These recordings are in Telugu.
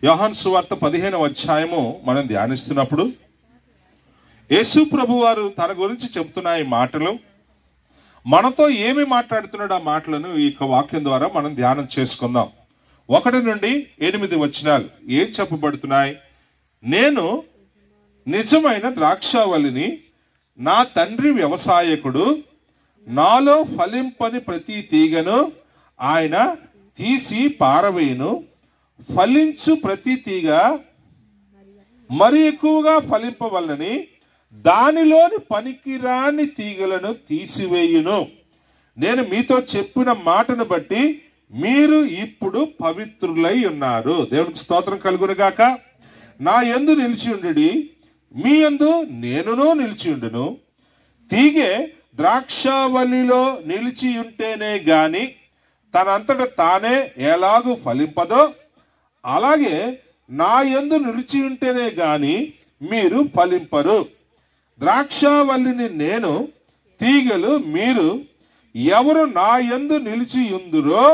యోహాను సువార్త 15వ అధ్యాయము మనం ధ్యానిస్తున్నప్పుడు యేసు ప్రభు వారు తన గురించి చెప్తున్న ఈ మాటలు, మనతో ఏమి మాట్లాడుతున్నాడు ఆ మాటలను ఈ వాక్యం ద్వారా మనం ధ్యానం చేసుకుందాం. 1 నుండి 8 వచనాలు ఏం చెప్పబడుతున్నాయి? నేను నిజమైన ద్రాక్షావల్లిని, నా తండ్రి వ్యవసాయకుడు, నాలో ఫలింపని ప్రతి తీగను ఆయన తీసి పారవేయును. ఫలించు ప్రతి తీగ మరి ఎక్కువగా ఫలింపవలనని దానిలోని పనికిరాని తీగలను తీసివేయును. నేను మీతో చెప్పిన మాటను బట్టి మీరు ఇప్పుడు పవిత్రులై ఉన్నారు. దేవునికి స్తోత్రం కలుగును గాక. నా యందు నిలిచి ఉండుడి, మీ యందు నేనును నిలిచి ఉండును. తీగె ద్రాక్షావల్లిలో నిలిచి ఉంటేనే గాని తనంతట తానే ఎలాగూ ఫలింపదో, అలాగే నా యందు నిలిచి ఉంటేనే గాని మీరు ఫలింపరు. ద్రాక్షావల్లిని నేను, తీగలు మీరు. ఎవరు నా యందు నిలిచి ఉందురో,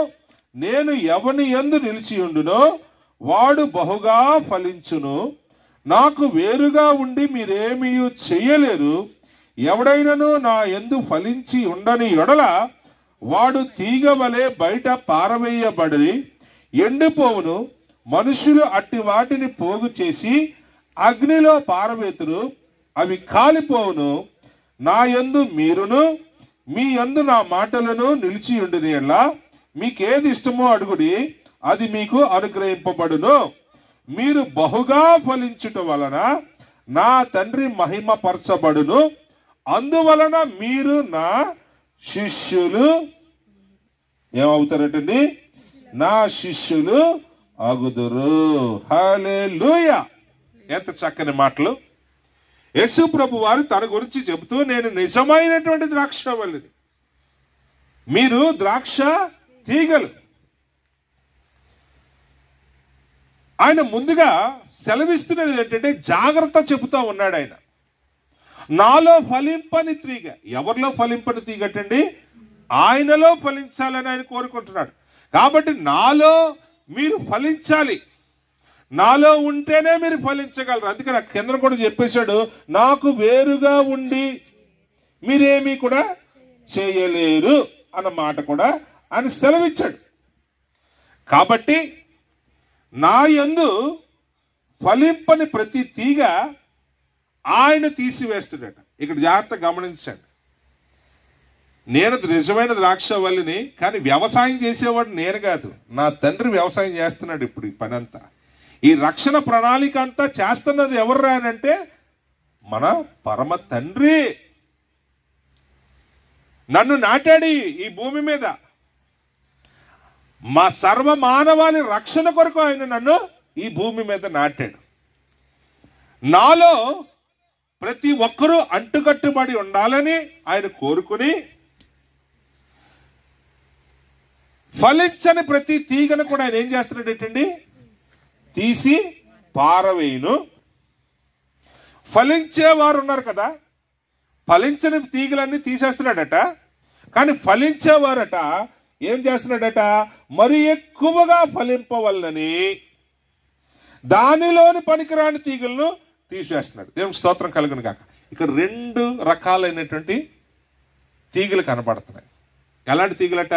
నేను ఎవని యందు నిలిచి ఉండునో వాడు బహుగా ఫలించును. నాకు వేరుగా ఉండి మీరేమీ చెయ్యలేరు. ఎవడైనను నా యందు ఫలించి ఉండని ఎడల వాడు తీగ వలె బయట పారవేయబడి ఎండిపోవును. మనుషులు అట్టి వాటిని పోగు చేసి అగ్నిలో పారవేతురు, అవి కాలిపోవును. నా యందు మీరును, మీ యందు నా మాటలను నిలిచి ఉండిన యెడల మీకేది ఇష్టమో అడుగుడి, అది మీకు అనుగ్రహింపబడును. మీరు బహుగా ఫలించుట వలన నా తండ్రి మహిమ పరచబడును. అందువలన మీరు నా శిష్యులు ఏమవుతారటండి? నా శిష్యులు అగుదురు. హల్లెలూయా! ఎంత చక్కని మాటలు. యేసు ప్రభు వారు తన గురించి చెబుతూ, నేను నిజమైనటువంటి ద్రాక్షావల్లిని, మీరు ద్రాక్ష తీగలు. ఆయన ముందుగా సెలవిస్తున్నది ఏంటంటే జాగ్రత్త చెబుతా ఉన్నాడు. ఆయన నాలో ఫలింపని తీగ. ఎవరిలో ఫలింపని తీగటండి? ఆయనలో ఫలించాలని ఆయన కోరుకుంటున్నాడు. కాబట్టి నాలో మీరు ఫలించాలి. నాలో ఉంటేనే మీరు ఫలించగలరు. అందుకని కింద కూడా చెప్పేశాడు, నాకు వేరుగా ఉండి మీరేమీ కూడా చేయలేరు అన్న మాట కూడా ఆయన సెలవిచ్చాడు. కాబట్టి నా యందు ఫలింపని ప్రతి తీగ ఆయన తీసివేస్తున్నాడు. ఇక్కడ జాగ్రత్త గమనించండి. నేను నిజమైన ద్రాక్షవల్లిని, కానీ వ్యవసాయం చేసేవాడు నేను కాదు, నా తండ్రి వ్యవసాయం చేస్తున్నాడు. ఇప్పుడు ఈ పని అంతా, ఈ రక్షణ ప్రణాళిక అంతా చేస్తున్నది ఎవరు అంటే మన పరమ తండ్రి. నన్ను నాటాడు ఈ భూమి మీద. మా సర్వ మానవాళి రక్షణ కొరకు ఆయన నన్ను ఈ భూమి మీద నాటాడు. నాలో ప్రతి ఒక్కరూ అంటుకట్టుబడి ఉండాలని ఆయన కోరుకుని ఫలించని ప్రతి తీగను కూడా ఆయన ఏం చేస్తున్నాడు ఏంటండి? తీసి పారవేయును. ఫలించేవారు ఉన్నారు కదా, ఫలించని తీగలన్నీ తీసేస్తున్నాడట. కానీ ఫలించేవారట ఏం చేస్తున్నాడట? మరి ఎక్కువగా ఫలింపవలనని దానిలోని పనికిరాని తీగలను తీసేస్తున్నాడు. దేవునికి స్తోత్రం కలుగును గాక. ఇక్కడ 2 రకాలైనటువంటి తీగలు కనబడుతున్నాయి. ఎలాంటి తీగలట?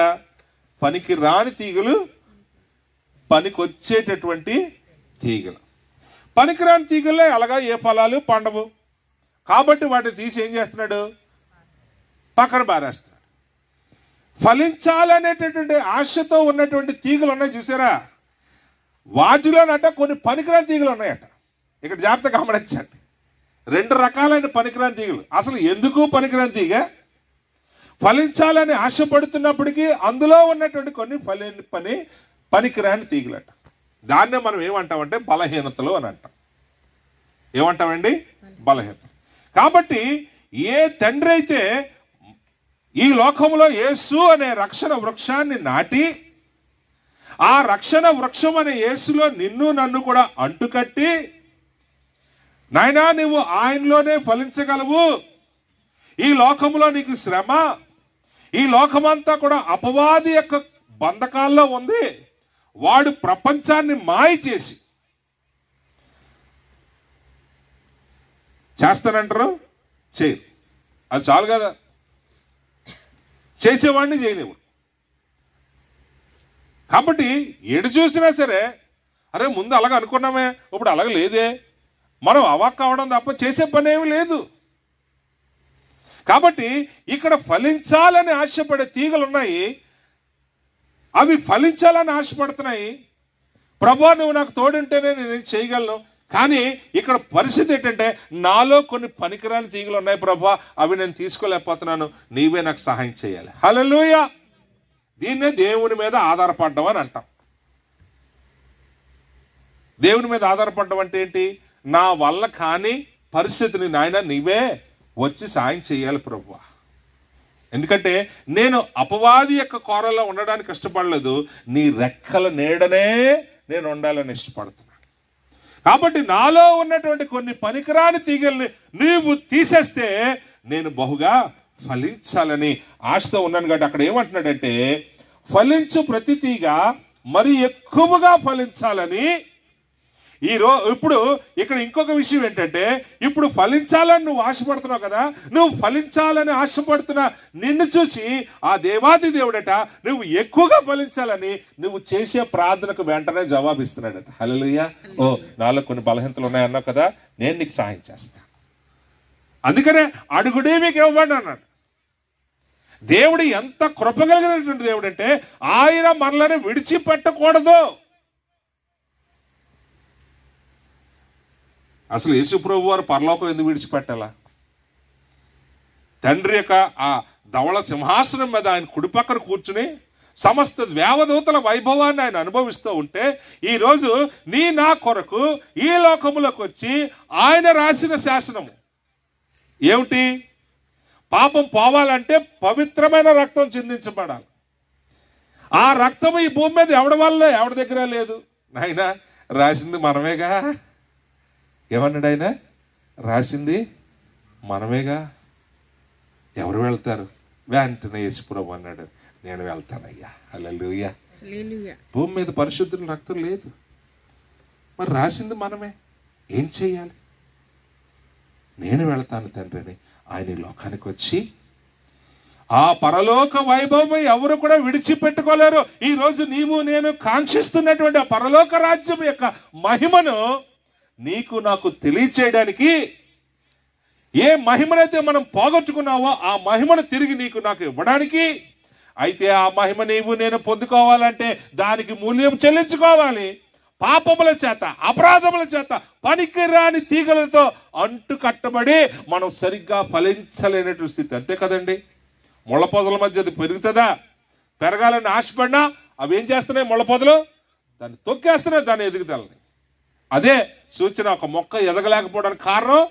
పనికి రాని తీగలు, పనికొచ్చేటటువంటి తీగలు. పనికిరాని తీగలే అలాగా ఏ ఫలాలు పండవు. కాబట్టి వాటిని తీసి ఏం చేస్తున్నాడు? పక్కన బారేస్తున్నాడు. ఫలించాలనేటటువంటి ఆశతో ఉన్నటువంటి తీగలు ఉన్నాయి చూసారా, వాటిలోనట కొన్ని పనికిరాని తీగలు ఉన్నాయట. ఇక్కడ జాగ్రత్తగా గమనించండి. 2 రకాలైన పనికిరాని తీగలు. అసలు ఎందుకు పనికిరాని తీగ? ఫలించాలని ఆశపడుతున్నప్పటికీ అందులో ఉన్నటువంటి కొన్ని పనికిరాని తీగలట. దాన్నే మనం ఏమంటామంటే బలహీనతలు అని అంటాం. ఏమంటామండి? బలహీనత. కాబట్టి ఏ తండ్రి అయితే ఈ లోకంలో యేసు అనే రక్షణ వృక్షాన్ని నాటి, ఆ రక్షణ వృక్షం అనే యేసులో నిన్ను నన్ను కూడా అంటుకట్టి, నాయనా నువ్వు ఆయనలోనే ఫలించగలవు, ఈ లోకంలో నీకు శ్రమ, ఈ లోకమంతా కూడా అపవాది యొక్క బంధకాల్లో ఉంది, వాడు ప్రపంచాన్ని మాయ చేసి చేస్తానంటారు, చేయరు. అది చాలు కదా, చేసేవాడిని చేయలేవు. కాబట్టి ఎడు చూసినా సరే అరే ముందు అలాగ అనుకున్నామే, ఇప్పుడు అలాగ లేదే, మనం అవాక్ కావడం తప్ప చేసే పని ఏమీ లేదు. కాబట్టి ఇక్కడ ఫలించాలని ఆశపడే తీగలు ఉన్నాయి, అవి ఫలించాలని ఆశపడుతున్నాయి. ప్రభువా నువ్వు నాకు తోడుంటేనే నేను చేయగలను. కానీ ఇక్కడ పరిస్థితి ఏంటంటే నాలో కొన్ని పనికిరాని తీగలు ఉన్నాయి ప్రభువా, అవి నేను తీసుకోలేకపోతున్నాను, నీవే నాకు సహాయం చేయాలి. హల్లెలూయా. దీన్నే దేవుని మీద ఆధారపడ్డం అని అంటాం. దేవుని మీద ఆధారపడడం అంటే ఏంటి? నా వల్ల కాని పరిస్థితిని నాయన నీవే వచ్చి సాయం చేయాలి ప్రభువా. ఎందుకంటే నేను అపవాది యొక్క కోరలో ఉండడానికి ఇష్టపడలేదు, నీ రెక్కల నీడనే నేను ఉండాలని ఇష్టపడుతున్నాను. కాబట్టి నాలో ఉన్నటువంటి కొన్ని పనికిరాని తీగల్ని నీవు తీసేస్తే నేను బహుగా ఫలించాలని ఆశతో ఉన్నాను. కాబట్టి అక్కడ ఏమంటున్నాడంటే ఫలించు ప్రతి తీగ మరి ఎక్కువగా ఫలించాలని. ఇప్పుడు ఇక్కడ ఇంకొక విషయం ఏంటంటే, ఇప్పుడు ఫలించాలని నువ్వు ఆశపడుతున్నావు కదా, నువ్వు ఫలించాలని ఆశపడుతున్నా నిన్ను చూసి ఆ దేవాది దేవుడట నువ్వు ఎక్కువగా ఫలించాలని నువ్వు చేసే ప్రార్థనకు వెంటనే జవాబిస్తున్నాడట. హల్లెలూయా. ఓ నాలో కొన్ని బలహీనతలు ఉన్నాయన్నావు కదా, నేను నీకు సహాయం చేస్తా. అందుకనే అడుగుడే మీకు ఇవ్వండి అన్నాడు. దేవుడు ఎంత కృపగలిగినటువంటి దేవుడు అంటే ఆయన మనల్ని విడిచిపెట్టకూడదు. అసలు యేసు ప్రభు వారు పరలోకం ఎందుకు విడిచిపెట్టాలా? తండ్రి యొక్క ఆ ధవళ సింహాసనం మీద ఆయన కుడి పక్కన కూర్చుని సమస్త దేవదూతల వైభవాన్ని ఆయన అనుభవిస్తూ ఉంటే, ఈరోజు నీ నా కొరకు ఈ లోకములకు వచ్చి ఆయన రాసిన శాసనము ఏమిటి? పాపం పోవాలంటే పవిత్రమైన రక్తం చిందించబడాలి. ఆ రక్తము ఈ భూమి మీద ఎవడి వల్ల ఎవడి దగ్గర లేదు. ఆయన రాసింది మనమేగా. ఏమన్నాడు ఆయన? రాసింది మనమేగా. ఎవరు వెళ్తారు? వెంటనే యేసుప్రభు అన్నాడు, నేను వెళ్తానయ్యా. హల్లెలూయా. భూమి మీద పరిశుద్ధుల రక్తం లేదు, మరి రాసింది మనమే. ఏం చెయ్యాలి? నేను వెళ్తాను తండ్రిని. ఆయన ఈ లోకానికి వచ్చి ఆ పరలోక వైభవం ఎవరు కూడా విడిచిపెట్టుకోలేరు. ఈ రోజు నీవు నేను కాంక్షిస్తున్నటువంటి ఆ పరలోక రాజ్యం యొక్క మహిమను నీకు నాకు తెలియచేయడానికి, ఏ మహిమనైతే మనం పోగొట్టుకున్నావో ఆ మహిమను తిరిగి నీకు నాకు ఇవ్వడానికి, అయితే ఆ మహిమ నీవు నేను పొందుకోవాలంటే దానికి మూల్యం చెల్లించుకోవాలి. పాపముల చేత అపరాధముల చేత పనికిరాని తీగలతో అంటు కట్టబడి మనం సరిగ్గా ఫలించలేనటువంటి స్థితి. అంతే కదండి. ముళ్ళ పొదల మధ్య అది పెరుగుతుందా? పెరగాలని ఆశపడినా అవి ఏం చేస్తున్నాయి? ముళ్ళ పొదలు దాన్ని తొక్కేస్తున్నాయి దాని ఎదుగుదలని. అదే సూచన. ఒక మొక్క ఎదగలేకపోవడానికి కారణం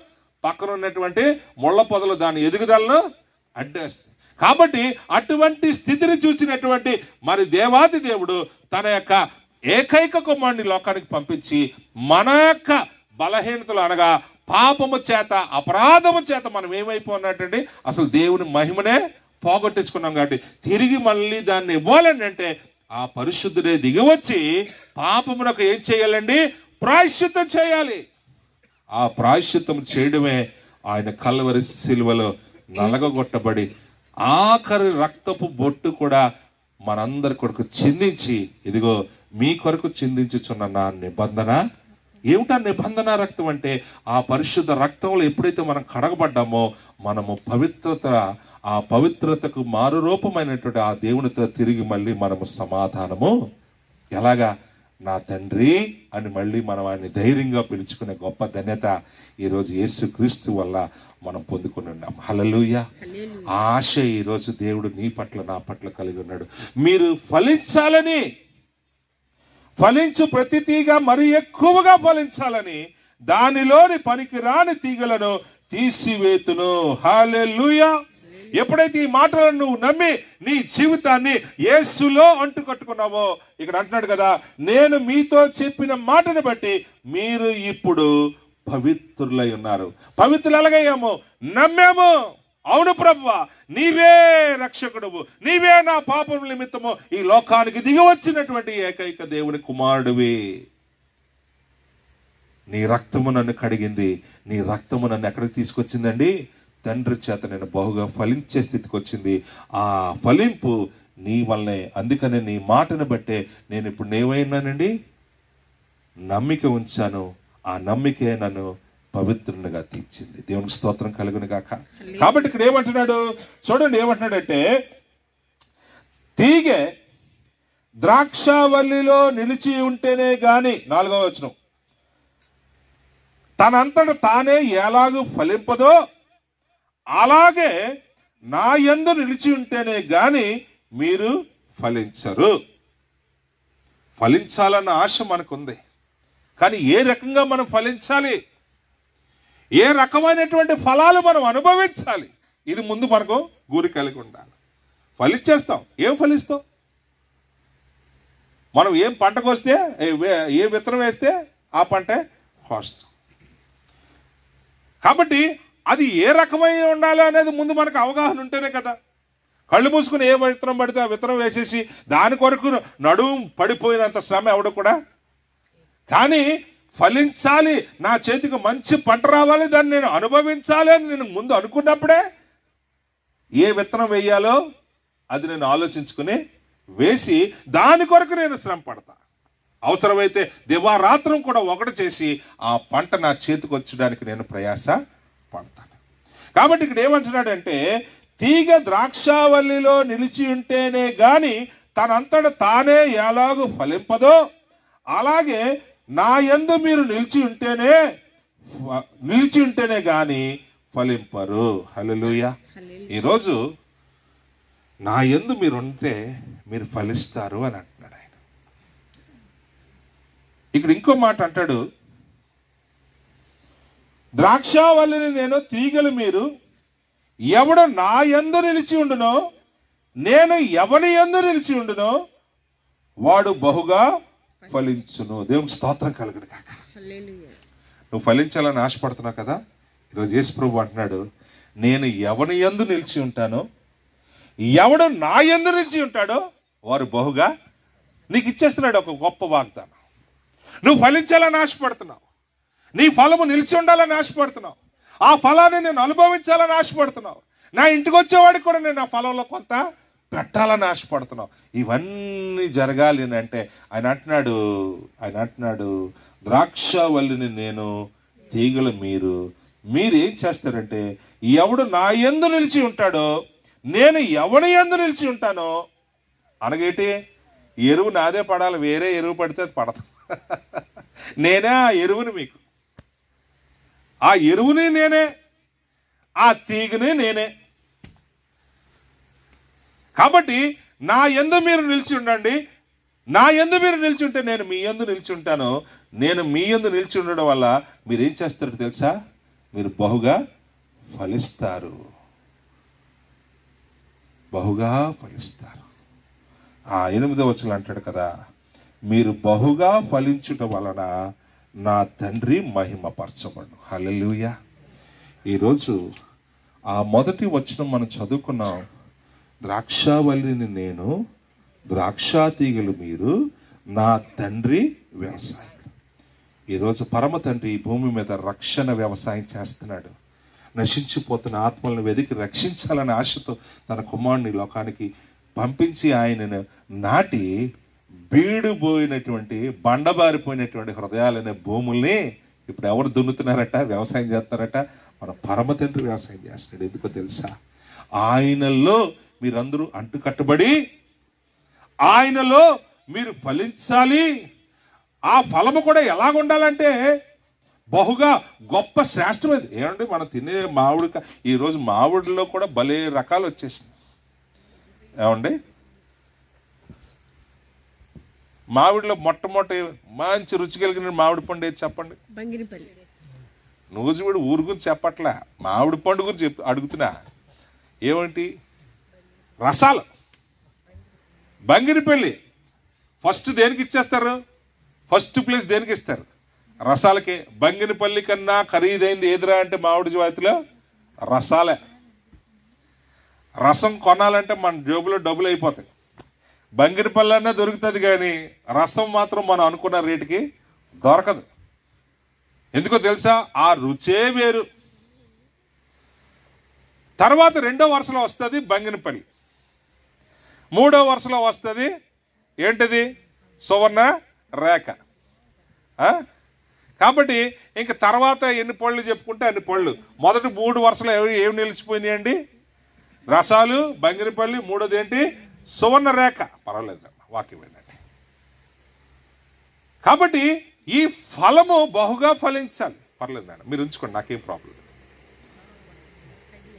పక్కన ఉన్నటువంటి ముళ్ళ పొదలు దాని ఎదుగుదలను అడ్డేస్తాయి. కాబట్టి అటువంటి స్థితిని చూసినటువంటి మరి దేవాది దేవుడు తన యొక్క ఏకైక కుమారుని లోకానికి పంపించి మన యొక్క బలహీనతలు అనగా పాపము చేత అపరాధము చేత మనం ఏమైపోయినట్టండి, అసలు దేవుని మహిమనే పోగొట్టేసుకున్నాం. కాబట్టి తిరిగి మళ్ళీ దాన్ని ఇవ్వాలండి అంటే ఆ పరిశుద్ధుడే దిగివచ్చి పాపమునకు ఏం చేయాలండి? ప్రాయశ్చిత్తం చేయాలి. ఆ ప్రాయశ్చిత్తం చేయడమే ఆయన కల్వరి సిలువలో నలగగొట్టబడి ఆఖరి రక్తపు బొట్టు కూడా మనందరి కొరకు చిందించి, ఇదిగో మీ కొరకు చిందించుచున్న నా నిబంధన. ఏమిటా నిబంధన రక్తం అంటే? ఆ పరిశుద్ధ రక్తంలో ఎప్పుడైతే మనం కడగబడ్డామో మనము ఆ పవిత్రతకు మారు రూపమైనటువంటి ఆ దేవునితో తిరిగి మళ్ళీ మనము సమాధానము ఎలాగా? నా తండ్రి అని మళ్ళీ మనం ఆయన్ని ధైర్యంగా పిలుచుకునే గొప్ప ధన్యత ఈరోజు యేసుక్రీస్తు వల్ల మనం పొందుకుని ఉన్నాం. హల్లెలూయా. ఆశ ఈరోజు దేవుడు నీ పట్ల నా పట్ల కలిగి ఉన్నాడు. మీరు ఫలించాలని, ఫలించు ప్రతి తీగ మరి ఎక్కువగా ఫలించాలని దానిలోని పనికిరాని తీగలను తీసివేతును. హల్లెలూయా. ఎప్పుడైతే ఈ మాటలను నువ్వు నమ్మి నీ జీవితాన్ని యేసులో అంటుకట్టుకున్నావో, ఇక్కడ అంటున్నాడు కదా, నేను మీతో చెప్పిన మాటను బట్టి మీరు ఇప్పుడు పవిత్రులై ఉన్నారు. పవిత్రులు ఎలాగయ్యాము? నమ్మాము. అవును ప్రభువా, నీవే రక్షకుడువు, నీవే నా పాపం నిమిత్తము ఈ లోకానికి దిగి వచ్చినటువంటి ఏకైక దేవుని కుమారుడివి. నీ రక్తము నన్ను కడిగింది. నీ రక్తము నన్ను ఎక్కడికి తీసుకొచ్చిందండి? తండ్రి చేత నేను బహుగా ఫలించే స్థితికి వచ్చింది. ఆ ఫలింపు నీ వల్లనే. అందుకనే నీ మాటను బట్టే నేను ఇప్పుడు ఏమైనానండి? నమ్మిక ఉంచాను. ఆ నమ్మికే నన్ను పవిత్రునిగా తీర్చింది. దేవునికి స్తోత్రం కలుగును గాక. కాబట్టి ఇక్కడ ఏమంటున్నాడు చూడండి, ఏమంటున్నాడంటే తీగె ద్రాక్షావల్లిలో నిలిచి ఉంటేనే గాని, 4వ వచనం, తనంతట తానే ఎలాగూ ఫలింపదో అలాగే నా యందు నిలిచి ఉంటేనే గాని మీరు ఫలించరు. ఫలించాలన్న ఆశ మనకుంది, కానీ ఏ రకంగా మనం ఫలించాలి, ఏ రకమైనటువంటి ఫలాలు మనం అనుభవించాలి, ఇది ముందు మనకు గురి కలిగి ఉండాలి. ఫలించేస్తాం. ఏం ఫలిస్తాం? మనం ఏం పంటకు వస్తే, ఏ విత్తనం వేస్తే ఆ పంటే కోస్తాం. కాబట్టి అది ఏ రకమై ఉండాలి అనేది ముందు మనకు అవగాహన ఉంటేనే కదా. కళ్ళు మూసుకుని ఏ విత్తనం పడితే ఆ విత్తనం వేసేసి దాని కొరకు నడుము పడిపోయినంత శ్రమ ఎవడు కూడా. కానీ ఫలించాలి, నా చేతికి మంచి పంట రావాలి, దాన్ని నేను అనుభవించాలి అని నేను ముందు అనుకున్నప్పుడే ఏ విత్తనం వేయాలో అది నేను ఆలోచించుకుని వేసి దాని కొరకు నేను శ్రమ పడతా. అవసరమైతే దివారాత్రం కూడా ఒకటి చేసి ఆ పంట నా చేతికి వచ్చడానికి నేను ప్రయాస పడతాను. కాబట్టి ఇక్కడ ఏమంటున్నాడంటే తీగ ద్రాక్షావల్లిలో నిలిచి ఉంటేనే గాని తనంతట తానే ఎలాగూ ఫలింపదో అలాగే నా యందు మీరు నిలిచి ఉంటేనే గాని ఫలింపరు. హల్లెలూయా. ఈరోజు నా యందు మీరు ఉంటే మీరు ఫలిస్తారు అని అంటున్నాడు ఆయన. ఇక్కడ ఇంకో మాట అంటాడు, ద్రాక్షావల్లిని నేను, తీగలు మీరు. ఎవడు నా యందు నిలిచి ఉండునో, నేను ఎవని యందు నిలిచి ఉండునో వాడు బహుగా ఫలించును. దేవునికి స్తోత్రం కలుగును కాక. నువ్వు ఫలించాలని ఆశపడుతున్నావు కదా. ఈరోజు యేసు ప్రభువు అంటున్నాడు, నేను ఎవని యందు నిలిచి ఉంటానో, ఎవడు నా యందు నిలిచి ఉంటాడో వారు బహుగా. నీకు ఇచ్చేస్తున్నాడు ఒక గొప్ప వాగ్దానం. నువ్వు ఫలించాలని ఆశపడుతున్నావు, నీ ఫలము నిలిచి ఉండాలని ఆశపడుతున్నావు, ఆ ఫలాన్ని నేను అనుభవించాలని ఆశపడుతున్నావు, నా ఇంటికి వచ్చేవాడికి కూడా నేను ఆ ఫలంలో కొంత పెట్టాలని ఆశపడుతున్నావు. ఇవన్నీ జరగాలి అని అంటే ఆయన అంటున్నాడు ద్రాక్షావల్లిని నేను, తీగలు మీరు. మీరేం చేస్తారంటే ఎవడు నా యందు నిలిచి ఉంటాడో నేను ఎవని యందు నిలిచి ఉంటానో. అనగేటి ఎరువు నాదే పడాలి, వేరే ఎరువు పడితే అది పడదు. నేనే ఆ ఎరువుని మీకు, ఆ ఎరువుని నేనే, ఆ తీగని నేనే. కాబట్టి నా యందు మీరు నిలిచి ఉండండి. నా యందు మీరు నిలిచి ఉంటే నేను మీ యందు నిలిచి ఉంటాను. నేను మీ యందు నిలిచి ఉండడం వల్ల మీరు ఏం చేస్తారో తెలుసా? మీరు బహుగా ఫలిస్తారు, బహుగా ఫలిస్తారు. 8వ వచనం అంటాడు కదా, మీరు బహుగా ఫలించుట వలన నా తండ్రి మహిమపరచబడు. హల్లెలూయా. ఈరోజు ఆ మొదటి వచనం మనం చదువుకున్నాం. ద్రాక్షావల్లిని నేను, ద్రాక్షా తీగలు మీరు, నా తండ్రి వ్యవసాయం. ఈరోజు పరమ తండ్రి ఈ భూమి మీద రక్షణ వ్యవసాయం చేస్తున్నాడు. నశించిపోతున్న ఆత్మలను వెదికి రక్షించాలనే ఆశతో తన కుమారుని లోకానికి పంపించి ఆయనను నాటి బీడుపోయినటువంటి బండబారిపోయినటువంటి హృదయాలనే భూముల్ని ఇప్పుడు ఎవరు దున్నుతున్నారట, వ్యవసాయం చేస్తారట? మన పరమ తండ్రి వ్యవసాయం చేస్తాడు. ఎందుకో తెలుసా? ఆయనలో మీరందరూ అంటుకట్టబడి ఆయనలో మీరు ఫలించాలి. ఆ ఫలము కూడా ఎలాగుండాలంటే బహుగా గొప్ప శ్రేష్టమైనది. ఏమంటే మనం తినే మామిడి, ఈరోజు మామిడిలో కూడా భలే రకాలు వచ్చేసినాయి. ఏమండి, మామిడిలో మొట్టమొదటి మంచి రుచి కలిగిన మామిడి పండు ఏది చెప్పండి? బంగినపల్లి. నువ్వు చూడు ఊరు గురించి చెప్పట్లా, మామిడి పండు గురించి అడుగుతున్నా. ఏమిటి? రసాలు. బంగినపల్లి ఫస్ట్ దేనికి ఇచ్చేస్తారు? ఫస్ట్ ప్లేస్ దేనికి ఇస్తారు? రసాలకే. బంగినపల్లి కన్నా ఖరీదైంది ఏదిరా అంటే మామిడి జాతిలో రసాలే. రసం కొనాలంటే మన జేబులో డబ్బులు అయిపోతాయి. బంగినపల్లి అన్నా దొరుకుతుంది, కానీ రసం మాత్రం మనం అనుకున్న రేటుకి దొరకదు. ఎందుకో తెలుసా? ఆ రుచే వేరు. తర్వాత 2వ వరుసలో వస్తుంది బంగినపల్లి, 3వ వరుసలో వస్తుంది ఏంటిది? సువర్ణ రేఖ. కాబట్టి ఇంక తర్వాత ఎన్ని పళ్ళు చెప్పుకుంటే అన్ని పళ్ళు. మొదటి 3 వరుసలు ఏమి నిలిచిపోయినాయండి? రసాలు, బంగినపల్లి. 3వది ఏంటి? సువర్ణ రేఖ. పర్వాలేదు, వాక్యం ఏంటండి. కాబట్టి ఈ ఫలము బహుగా ఫలించాలి. పర్లేదు మేడం, మీరు ఉంచుకోండి, నాకేం ప్రాబ్లం.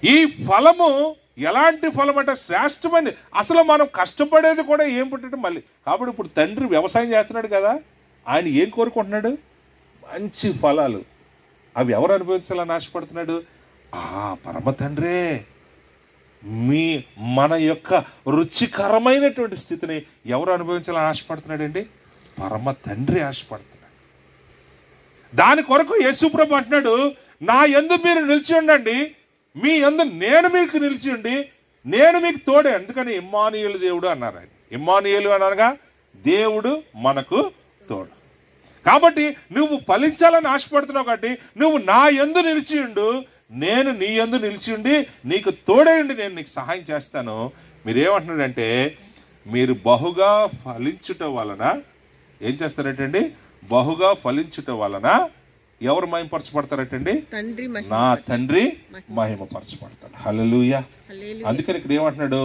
ఈ ఫలము ఎలాంటి ఫలం అంటే శ్రేష్టమైనది. అసలు మనం కష్టపడేది కూడా ఏం పుట్టడం మళ్ళీ. కాబట్టి ఇప్పుడు తండ్రి వ్యవసాయం చేస్తున్నాడు కదా, ఆయన ఏం కోరుకుంటున్నాడు? మంచి ఫలాలు. అవి ఎవరు అనుభవించాలని ఆశపడుతున్నాడు? పరమ తండ్రే. మన యొక్క రుచికరమైనటువంటి స్థితిని ఎవరు అనుభవించాలని ఆశపడుతున్నాడండి? పరమ తండ్రి ఆశపడుతున్నాడు. దాని కొరకు యేసుప్రభు అంటున్నాడు, నా యందు మీరు నిలిచి ఉండండి, మీ యందు నేను మీకు నిలిచి ఉండి నేను మీకు తోడే. అందుకని ఇమ్మానుయేలు దేవుడు అన్నారు ఆయన. ఇమ్మానుయేలు అనగా దేవుడు మనకు తోడు. కాబట్టి నువ్వు ఫలించాలని ఆశపడుతున్నావు కాబట్టి నువ్వు నా యందు నిలిచి ఉండు, నేను నీ యందు నిలిచి ఉండి నీకు తోడేయండి, నేను నీకు సహాయం చేస్తాను. మీరేమంటున్నాడంటే మీరు బహుగా ఫలించుట వలన ఏం చేస్తారటండి? బహుగా ఫలించుట వలన ఎవరు మహిమపరచబడతారటండి? నా తండ్రి మహిమపరచబడతాడు. హల్లెలూయా. అందుకని ఇక్కడ ఏమంటున్నాడు?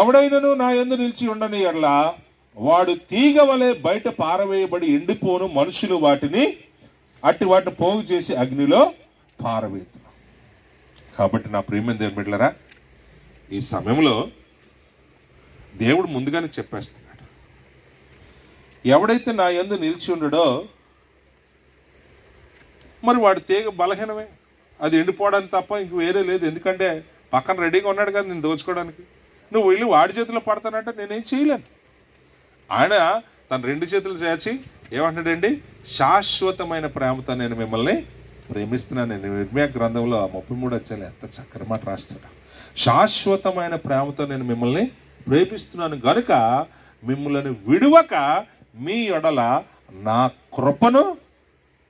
ఎవడైనను నా యందు నిలిచి ఉండని ఎడల వాడు తీగ వలె బయట పారవేయబడి ఎండిపోను, మనుషులు వాటిని పోగు చేసి అగ్నిలో పారవేతున్నారు. కాబట్టి నా ప్రియమైన దేవుని బిడ్డలారా, ఈ సమయంలో దేవుడు ముందుగానే చెప్పేస్తున్నాడు, ఎవడైతే నా యందు నిలిచి ఉండడో మరి వాడి తీగ బలహీనమే, అది ఎండిపోవడానికి తప్ప ఇంక వేరే లేదు. ఎందుకంటే పక్కన రెడీగా ఉన్నాడు కదా నేను దోచుకోవడానికి. నువ్వు వెళ్ళి వాడి చేతిలో పడతానంటే నేనేం చేయలేను. ఆయన తన 2 చేతులు చేర్చి ఏమంటాడండి? శాశ్వతమైన ప్రేమతో నేను మిమ్మల్ని ప్రేమిస్తున్నాను. నేను ఇర్మియా గ్రంథంలో 33 అధ్యాయంలో ఎంత చక్కని మాట రాస్తాడు. శాశ్వతమైన ప్రేమతో నేను మిమ్మల్ని ప్రేమిస్తున్నాను గనుక మిమ్మల్ని విడువక మీ ఎడల నా కృపను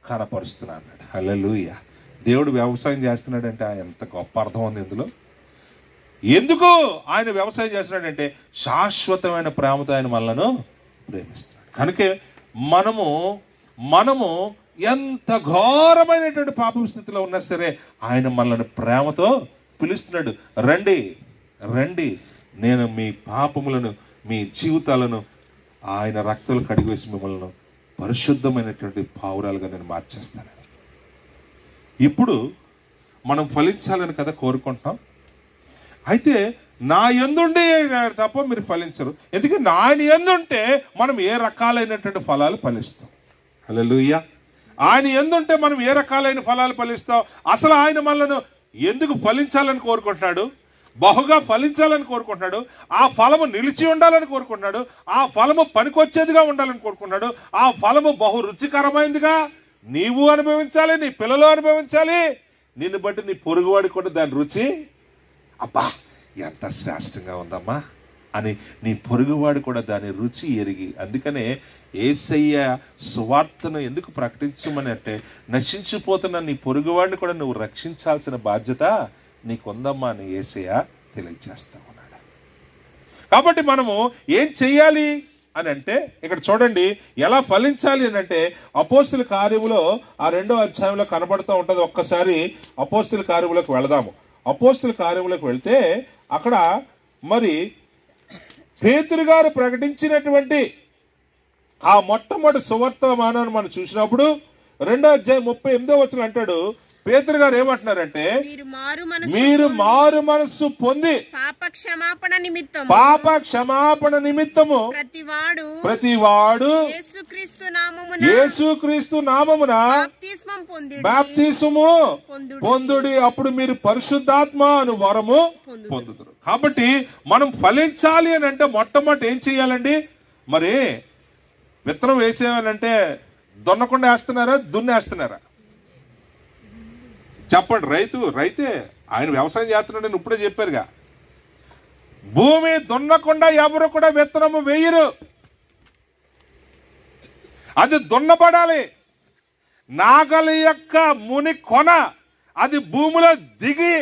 కనపరుస్తున్నాను. హల్లెలూయా. దేవుడు వ్యవసాయం చేస్తున్నాడంటే ఎంత గొప్ప అర్థం ఉంది ఇందులో. ఎందుకు ఆయన వ్యవసాయం చేస్తున్నాడంటే శాశ్వతమైన ప్రేమతో ఆయన మనలను ప్రేమిస్తున్నాడు. కనుక మనము ఎంత ఘోరమైనటువంటి పాప స్థితిలో ఉన్నా సరే ఆయన మనల్ని ప్రేమతో పిలుస్తున్నాడు. రండి రండి, నేను మీ పాపములను మీ జీవితాలను ఆయన రక్తాలు కడిగివేసి మిమ్మల్ని పరిశుద్ధమైనటువంటి పావురాలుగా నేను మార్చేస్తాను. ఇప్పుడు మనం ఫలించాలని కదా కోరుకుంటాం. అయితే నా యందుండే తప్ప మీరు ఫలించరు. ఎందుకంటే ఆయన యందుంటే మనం ఏ రకాలైనటువంటి ఫలాలు ఫలిస్తాం. హల్లెలూయా. ఆయన యందుంటే మనం ఏ రకాలైన ఫలాలు ఫలిస్తాం. అసలు ఆయన మనలను ఎందుకు ఫలించాలని కోరుకుంటున్నాడు? బహుగా ఫలించాలని కోరుకుంటున్నాడు. ఆ ఫలము నిలిచి ఉండాలని కోరుకుంటున్నాడు. ఆ ఫలము పనికొచ్చేదిగా ఉండాలని కోరుకుంటున్నాడు. ఆ ఫలము బహు రుచికరమైనదిగా నీవు అనుభవించాలి, నీ పిల్లలు అనుభవించాలి. నిన్ను బట్టి నీ పొరుగువాడి కూడా దాని రుచి, అబ్బా ఎంత శ్రేష్టంగా ఉందమ్మా అని నీ పొరుగువాడు కూడా దాని రుచి ఎరిగి. అందుకనే యేసయ్య సువార్తను ఎందుకు ప్రకటించమని అంటే నశించిపోతున్న నీ పొరుగువాడిని కూడా నువ్వు రక్షించాల్సిన బాధ్యత నీకుందమ్మా అని యేసయ్య తెలియజేస్తా ఉన్నాడు. కాబట్టి మనము ఏం చెయ్యాలి అని అంటే ఇక్కడ చూడండి ఎలా ఫలించాలి అని అంటే అపోస్తుల కార్యములో ఆ 2వ అధ్యాయంలో కనబడుతూ ఉంటుంది. ఒక్కసారి అపోస్తుల కార్యములకు వెళదాము. అపోస్తుల కార్యములకు వెళ్తే అక్కడ మరి పేతురు గారు ప్రకటించినటువంటి ఆ మొట్టమొదటి సువర్తమానాన్ని మనం చూసినప్పుడు 2వ అధ్యాయం 38వ వచనం అంటాడు, పేతురు గారు ఏమంటున్నారంటే మీరు మారు మనస్సు పొంది పాప క్షమాపణ నిమిత్తము ప్రతివాడు యేసుక్రీస్తు నామమున బాప్తిస్మము పొందుడి, అప్పుడు మీరు పరిశుద్ధాత్మ అను వరము పొందుతారు. కాబట్టి మనం ఫలించాలి అని అంటే మొట్టమొదటి ఏం చెయ్యాలండి? మరి విత్తనం వేసేయాలంటే దున్నకుండా వేస్తున్నారా, దున్నేస్తున్నారా? చెప్పండి. రైతే ఆయన వ్యవసాయం చేస్తున్నాడని ఇప్పుడే చెప్పారుగా. భూమి దున్నకుండా ఎవరు కూడా విత్తనము వేయరు. అది దున్నబడాలి. నాగలి యొక్క ముని కొన అది భూమిలో దిగి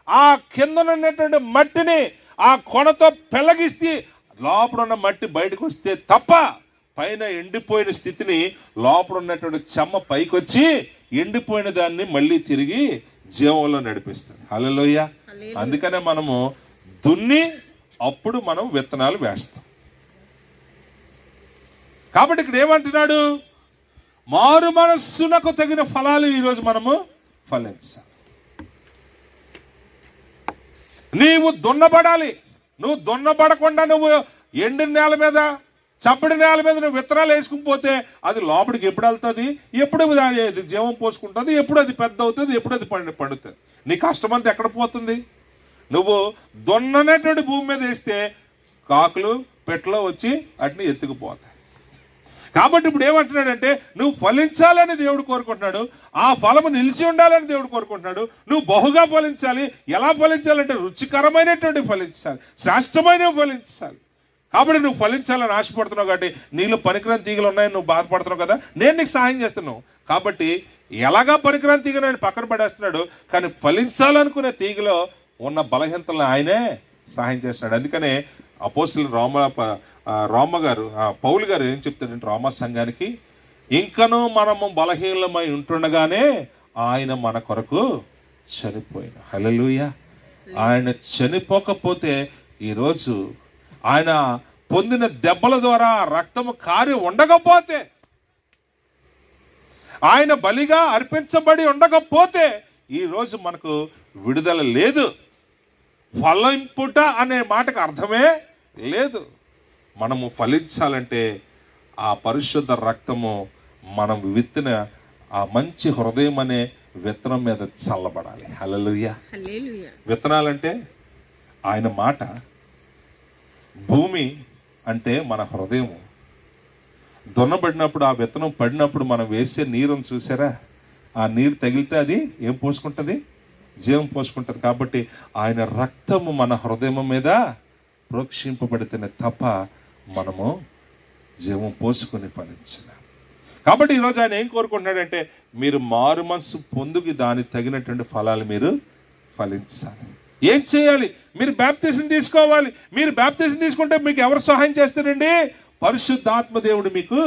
ఆ కిందనున్నటువంటి మట్టిని ఆ కొనతో పెళ్ళగిస్తే లోపల ఉన్న మట్టి బయటకు వస్తే తప్ప పైన ఎండిపోయిన స్థితిని లోపల ఉన్నటువంటి చెమ్మ పైకి వచ్చి ఎండిపోయిన దాన్ని మళ్ళీ తిరిగి జీవంలో నడిపిస్తుంది. హల్లెలూయా. అందుకనే మనము దున్ని అప్పుడు మనం విత్తనాలు వేస్తాం. కాబట్టి ఇక్కడ ఏమంటున్నాడు, మారు మనస్సునకు తగిన ఫలాలు ఈరోజు మనము ఫలించాలి. నీవు దున్నబడాలి. నువ్వు దున్నబడకుండా నువ్వు ఎండిన నేల మీద చప్పడి నేల మీద నువ్వు విత్తనాలు వేసుకుని పోతే అది లోపలికి ఎప్పుడు వెళ్తుంది, ఎప్పుడు అది జీవం పోసుకుంటుంది, ఎప్పుడు అది పెద్ద అవుతుంది, ఎప్పుడు అది పండుతుంది. నీ కష్టమంతా ఎక్కడ పోతుంది? నువ్వు దున్ననేటువంటి భూమి మీద వేస్తే కాకులు పెట్లో వచ్చి వాటిని ఎత్తుకుపోతాయి. కాబట్టి ఇప్పుడు ఏమంటున్నాడంటే నువ్వు ఫలించాలని దేవుడు కోరుకుంటున్నాడు. ఆ ఫలము నిలిచి ఉండాలని దేవుడు కోరుకుంటున్నాడు. నువ్వు బహుగా ఫలించాలి. ఎలా ఫలించాలంటే రుచికరమైనటువంటి ఫలించాలి, శ్రేష్టమైనవి ఫలించాలి. కాబట్టి నువ్వు ఫలించాలని ఆశపడుతున్నావు. కాబట్టి నీళ్ళు పనికిరాని తీగలు ఉన్నాయని నువ్వు బాధపడుతున్నావు కదా, నేను నీకు సహాయం చేస్తున్నావు. కాబట్టి ఎలాగా పనికిరాని తీగను ఆయన పక్కన పడేస్తున్నాడు, కానీ ఫలించాలనుకునే తీగలో ఉన్న బలహీనతలను ఆయనే సహాయం చేస్తున్నాడు. అందుకనే అపోస్తలుడు పౌలు గారు ఏం చెప్తాడంటే రోమా సంఘానికి, ఇంకనూ మనము బలహీనమై ఉంటుండగానే ఆయన మన కొరకు చనిపోయిన. హల్లెలూయా. ఆయన చనిపోకపోతే ఈరోజు ఆయన పొందిన దెబ్బల ద్వారా రక్తము కారి ఉండకపోతే, ఆయన బలిగా అర్పించబడి ఉండకపోతే ఈరోజు మనకు విడుదల లేదు. ఫలింపుట అనే మాటకు అర్థమే లేదు. మనము ఫలించాలంటే ఆ పరిశుద్ధ రక్తము మనం విత్తిన ఆ మంచి హృదయం అనే విత్తనం మీద చల్లబడాలి. హల్లెలూయా. విత్తనాలంటే ఆయన మాట, భూమి అంటే మన హృదయము. దున్నబడినప్పుడు ఆ విత్తనం పడినప్పుడు మనం వేసే నీరుని చూసారా, ఆ నీరు తగిలితే అది ఏం పోసుకుంటుంది, జీవం పోసుకుంటుంది. కాబట్టి ఆయన రక్తము మన హృదయం మీద ప్రోక్షింపబడితేనే తప్ప మనము జీవం పోసుకొని ఫలించాలి. కాబట్టి ఈరోజు ఆయన ఏం కోరుకుంటున్నాడంటే మీరు మారు మనసు పొందుకి దానికి తగినటువంటి ఫలాలు మీరు ఫలించాలి. ఏం చేయాలి? మీరు బాప్తిజం తీసుకోవాలి. మీరు బాప్తిజం తీసుకుంటే మీకు ఎవరు సహాయం చేస్తారండి? పరిశుద్ధాత్మ దేవుడు మీకు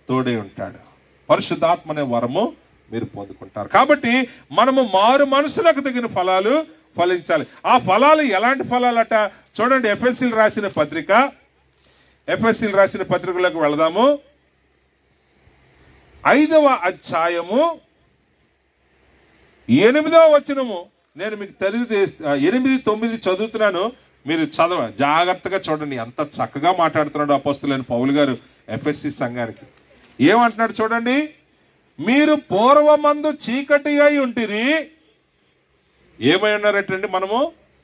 తోడే ఉంటాడు. పరిశుద్ధాత్మ అనే వరము మీరు పొందుకుంటారు. కాబట్టి మనము మారు మనసులకు తగిన ఫలాలు ఫలించాలి. ఆ ఫలాలు ఎలాంటి ఫలాలట చూడండి. ఎఫెసీయులకు రాసిన పత్రికలోకి వెళదాము. 5వ అధ్యాయము 8వ వచనము. నేను మీకు 8-9 చదువుతున్నాను, మీరు జాగ్రత్తగా చూడండి. ఎంత చక్కగా మాట్లాడుతున్నాడు అపోస్తలుడైన పౌలు గారు ఎఫెసీ సంఘానికి. ఏమంటున్నాడు చూడండి. మీరు పూర్వమందు చీకటి అయి ఉంటిరి. ఏమై ఉన్నారటండి? మనము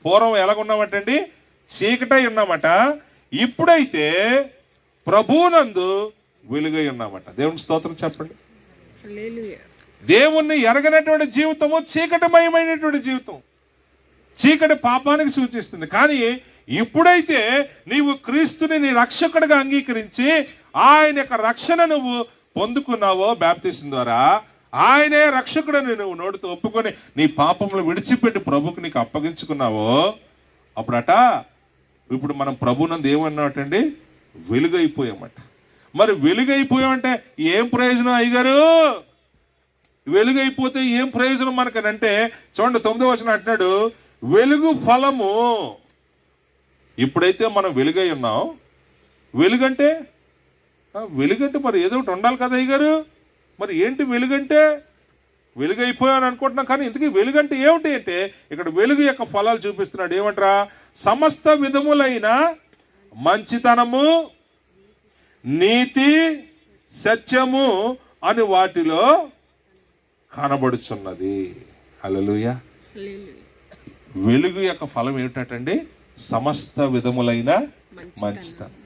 పూర్వం ఎలాగున్నామటండి? చీకటి అయి ఉన్నామట. ఇప్పుడైతే ప్రభువునందు వెలుగై ఉన్నామట. దేవుని స్తోత్రం చెప్పండి. దేవుణ్ణి ఎరగనటువంటి జీవితము చీకటిమయమైనటువంటి జీవితం. చీకటి పాపానికి సూచిస్తుంది. కానీ ఇప్పుడైతే నీవు క్రీస్తుని నీ రక్షకుడిగా అంగీకరించి ఆయన యొక్క రక్షణ నువ్వు పొందుకున్నావో బాప్తిసం ద్వారా, ఆయనే రక్షకుడని నువ్వు నోటితో ఒప్పుకొని నీ పాపములు విడిచిపెట్టి ప్రభుకు నీకు అప్పగించుకున్నావో అప్పుడట ఇప్పుడు మనం ప్రభునందు ఏమన్నాటండి? వెలుగైపోయామట. మరి వెలుగైపోయామంటే ఏం ప్రయోజనం అయ్యగారు? వెలుగైపోతే ఏం ప్రయోజనం మనకనంటే చూడండి 9వ వచనం అంటున్నాడు, వెలుగు ఫలము. ఇప్పుడైతే మనం వెలుగై ఉన్నాం. వెలుగంటే మరి ఏదో ఒకటి ఉండాలి కదా అయ్యగారు. మరి ఏంటి వెలుగంటే? వెలుగైపోయాను అనుకుంటున్నాం, కానీ ఇంతకీ వెలుగంటే ఏమిటి అంటే ఇక్కడ వెలుగు యొక్క ఫలాలు చూపిస్తున్నాడు. ఏమంటారా? సమస్త విధములైన మంచితనము, నీతి, సత్యము అని వాటిలో కనబడుచున్నది. హల్లెలూయా. వెలుగు యొక్క ఫలం ఏమిటండి? సమస్త విధములైన మంచితనం.